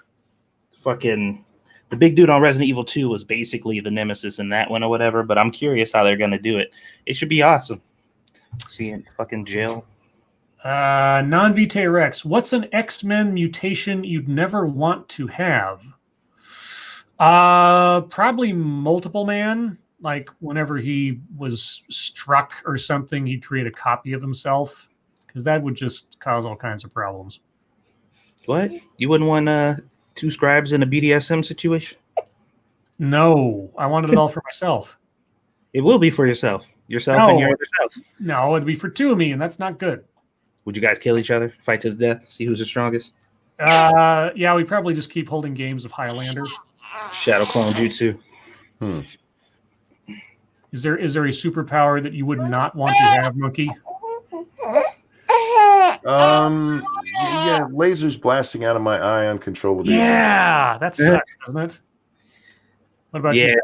big dude on Resident Evil 2 was basically the Nemesis in that one or whatever. But I'm curious how they're gonna do it. It should be awesome. Seeing fucking jail. Non-Vitae Rex. What's an X-Men mutation you'd never want to have? Probably Multiple Man. Like whenever he was struck or something, he'd create a copy of himself, because that would just cause all kinds of problems. What? You wouldn't want 2 scribes in a BDSM situation? No, I wanted it all for myself. It will be for yourself. Yourself No. and your other self. No, it'd be for 2 of me, and that's not good. Would you guys kill each other? Fight to the death? See who's the strongest? Yeah, we probably just keep holding games of Highlander. Shadow clone jutsu. Is there a superpower that you would not want to have, Monkey? Yeah, lasers blasting out of my eye uncontrollably. Yeah, that sucks, doesn't it? What about you?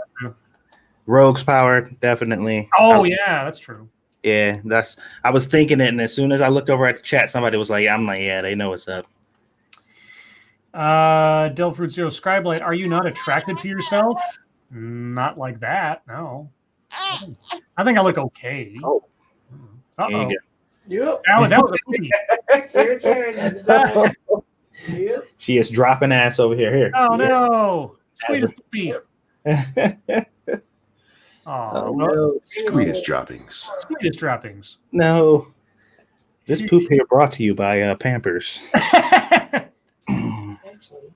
Rogue's power, definitely. Oh, yeah, that's true. Yeah, I was thinking it, and as soon as I looked over at the chat, somebody was like, I'm like, yeah, they know what's up. Delfruit Zero Scribe Light, are you not attracted to yourself? Not like that, no. I think I look okay. Oh. Uh-oh. Yep. That was a cookie. It's your turn. Yep. She is dropping ass over here. Here. Oh, no. Sweet poopy. Oh, no. no. Sweetest droppings. Sweetest droppings. No. This poop here brought to you by Pampers.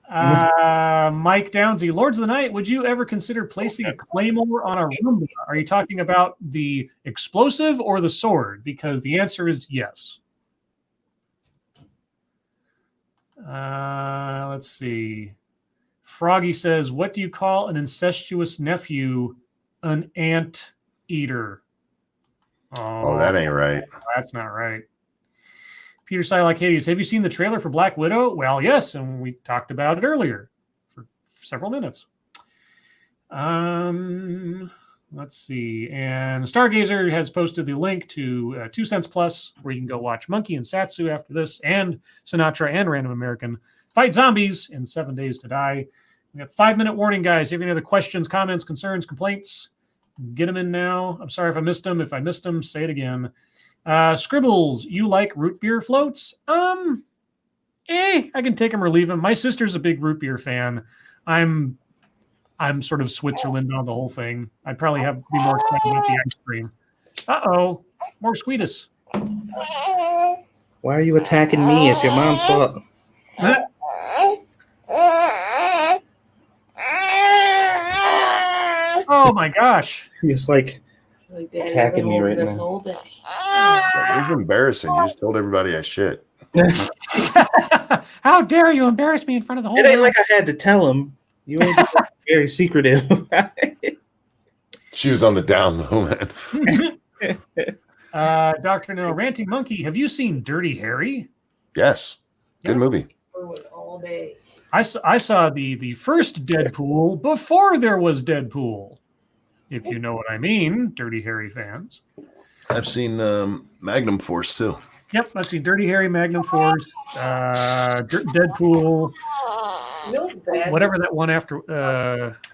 Mike Downsey, Lords of the Night, would you ever consider placing a claymore on a Roomba? Are you talking about the explosive or the sword? Because the answer is yes. Let's see. Froggy says, what do you call an incestuous nephew? An ant eater. Oh, that ain't right. That's not right. Peter Silacadius, have you seen the trailer for Black Widow? Well, yes, and we talked about it earlier for several minutes. Let's see. And Stargazer has posted the link to 2 Cents Plus, where you can go watch Monkey and Satsu after this, and Sinatra and Random American fight zombies in 7 Days to Die. We have 5-minute warning, guys. If you have any other questions, comments, concerns, complaints, get them in now. I'm sorry if I missed them. If I missed them, say it again. Scribbles, you like root beer floats? I can take them or leave them. My sister's a big root beer fan. I'm sort of Switzerland on the whole thing. I'd probably be more excited about the ice cream. Uh-oh, more sweetest. Why are you attacking me? It's your mom's fault. Oh my gosh. It's like attacking me right now. It was embarrassing. You just told everybody I shit. How dare you embarrass me in front of the whole It ain't world? like I had to tell him. You ain't very secretive. She was on the down low, man. Dr. No, Ranting Monkey, have you seen Dirty Harry? Yes. Good Yeah. movie. All day. I saw the first Deadpool before there was Deadpool. If you know what I mean, Dirty Harry fans. I've seen Magnum Force too. Yep, I've seen Dirty Harry, Magnum Force, Deadpool, You know what's bad? whatever that one after.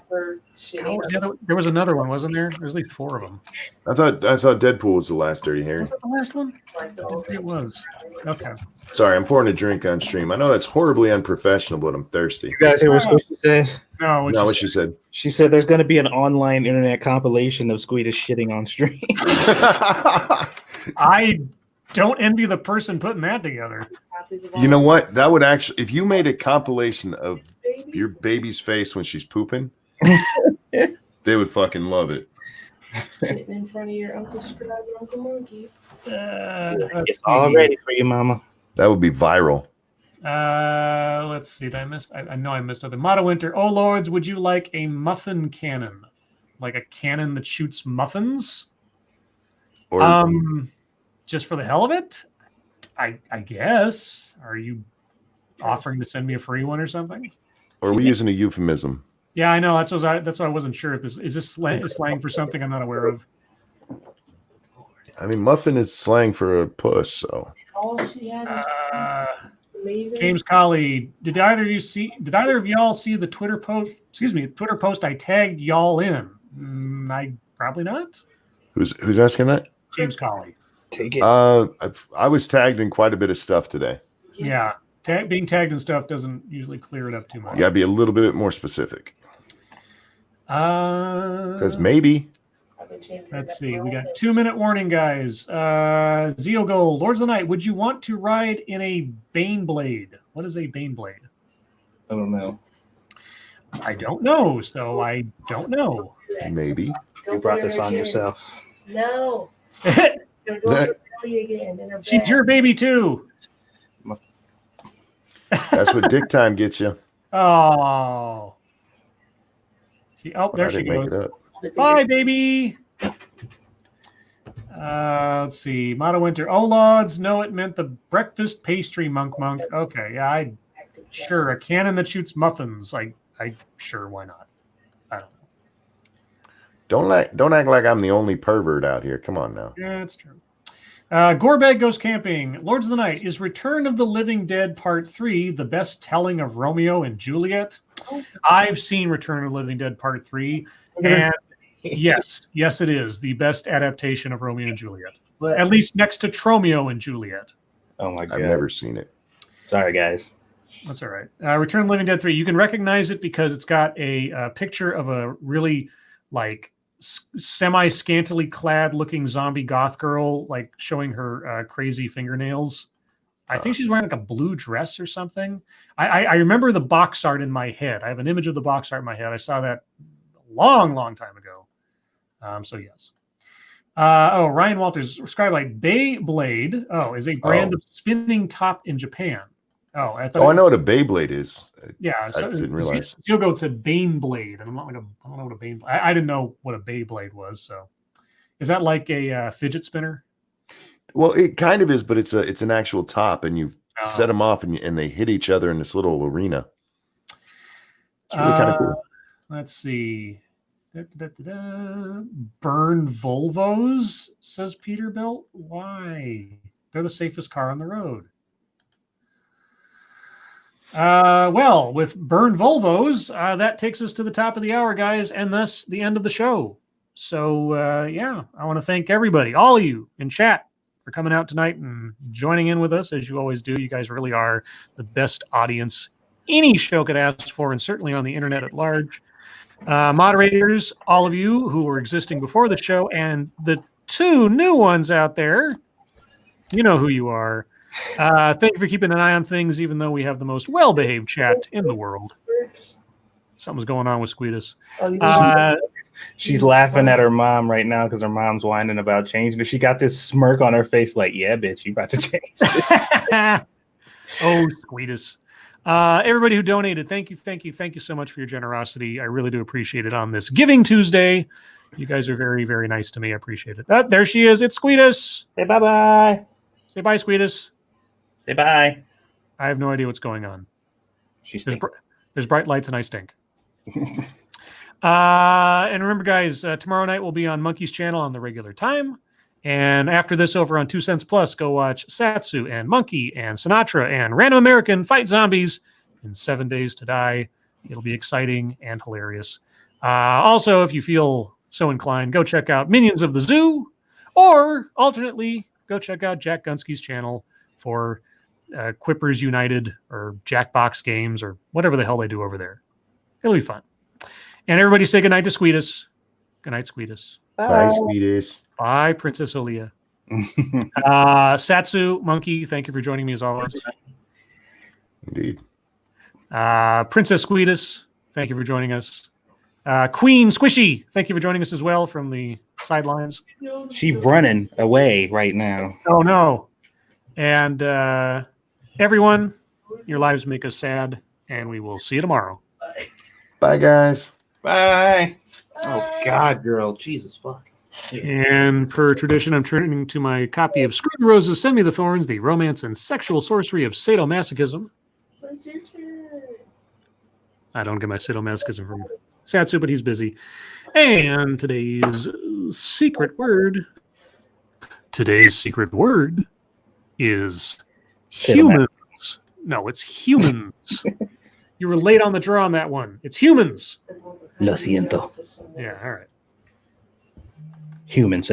For shitting What was the other? There was another one, wasn't there? There's at least 4 of them. I thought Deadpool was the last Dirty Harry. Was that the last one? like the I whole think it was. Okay. Sorry, I'm pouring a drink on stream. I know that's horribly unprofessional, but I'm thirsty. You guys hear what Squishy said? No, Not what she said. She said there's going to be an online internet compilation of Squeetus shitting on stream. I don't envy the person putting that together. copies of You know all what? That would actually, if you made a compilation of baby. your baby's face when she's pooping, they would fucking love it. Sitting in front of your Uncle Scribe and Uncle Monkey. Let's It's all see. ready for you, Mama. That would be viral. Let's see. Did I miss? I know I missed other. Motto Winter. Oh lords, would you like a muffin cannon, like a cannon that shoots muffins? Or Just for the hell of it? I guess. Are you offering to send me a free one or something? or are we using a euphemism? Yeah, I know. That's what I wasn't sure if this is this slang for something I'm not aware of. I mean, muffin is slang for a puss, so All she has is amazing. James Colley, did either of y'all see the Twitter post? Excuse me, Twitter post I tagged y'all in. I probably not. who's asking that? James Colley. Take it. I was tagged in quite a bit of stuff today. Yeah, being tagged and stuff doesn't usually clear it up too much. You gotta be a little bit more specific. Because maybe I've been changing Let's that see. for We all got day. 2 minute warning, guys. Zeo Gold, Lords of the Night. Would you want to ride in a Bane Blade? What is a Bane Blade? I don't know. I don't know. So I don't know. maybe. Don't You brought put her this on in. yourself. No. Gonna go to belly again in her She's back. your baby too. That's what dick time gets you. Oh. See, oh, there I she didn't make it goes. up. Bye, baby. Let's see. Motto Winter. Oh, Lords. No, it meant the breakfast pastry monk. Okay, yeah, sure. A cannon that shoots muffins. I sure, why not? I don't know. Don't act like I'm the only pervert out here. Come on now. Yeah, that's true. Gorbag Goes Camping. Lords of the Night. Is Return of the Living Dead Part 3 the best telling of Romeo and Juliet? I've seen Return of the Living Dead Part 3, and yes, it is the best adaptation of Romeo and Juliet. But At least next to Tromeo and Juliet. Oh my god. I've never seen it. Sorry, guys. That's all right. Return of the Living Dead 3. You can recognize it because it's got a picture of a really like semi-scantily clad looking zombie goth girl, like showing her crazy fingernails I think she's wearing like a blue dress or something. I remember the box art in my head. I have an image of the box art in my head. I saw that a long time ago. So yes. Ryan Walters, Scribe like Beyblade. Is a brand of spinning top in Japan. I know what a Beyblade is. Yeah, I didn't realize. Hugo said Baneblade, and I'm not like I don't know what a Baneblade. I didn't know what a Beyblade was. So, is that like a fidget spinner? Well, it kind of is, but it's an actual top, and you set them off, and they hit each other in this little arena. It's really kind of cool. Let's see. Burn Volvos, says Peterbilt. Why? They're the safest car on the road. With Burn Volvos, that takes us to the top of the hour, guys, and thus the end of the show. So, I want to thank everybody, all of you in chat, for coming out tonight and joining in with us, as you always do. You guys really are the best audience any show could ask for, and certainly on the internet at large. Moderators, all of you who were existing before the show, and the 2 new ones out there, you know who you are. Thank you for keeping an eye on things, even though we have the most well-behaved chat in the world. Something's going on with Squeedus. She's laughing at her mom right now because her mom's whining about changing it. She got this smirk on her face like, yeah, bitch, you about to change it. Oh, Squeedus. Everybody who donated, thank you so much for your generosity. I really do appreciate it on this Giving Tuesday. You guys are very, very nice to me. I appreciate it. There she is. It's Squeedus. Say bye-bye. Say bye, Squeedus. Say bye. I have no idea what's going on. There's bright lights and I stink. And remember, guys, tomorrow night we'll be on Monkey's channel on the regular time. And after this, over on 2 Cents Plus, go watch Satsu and Monkey and Sinatra and Random American fight zombies in 7 Days to Die. It'll be exciting and hilarious. Also, if you feel so inclined, go check out Minions of the Zoo, or alternately, go check out Jack Gunsky's channel for Quippers United or Jackbox games or whatever the hell they do over there. It'll be fun. And everybody say goodnight to Squeedus. Good night, Squeedus. Bye, Squeedus. Bye, Princess Olia. Satsu, Monkey, thank you for joining me as always. Indeed. Princess Squeedus, thank you for joining us. Queen Squishy, thank you for joining us as well from the sidelines. She's running away right now. Oh, no. And everyone, your lives make us sad, and we will see you tomorrow. Bye, guys. Bye. Oh, God, girl. Jesus, fuck. And per tradition, I'm turning to my copy of Screw the Roses, Send Me the Thorns, the romance and sexual sorcery of sadomasochism. I don't get my sadomasochism from Satsu, but he's busy. And today's secret word is humans. No, it's humans. You were late on the draw on that one. It's humans. Lo siento. Yeah, all right. Humans.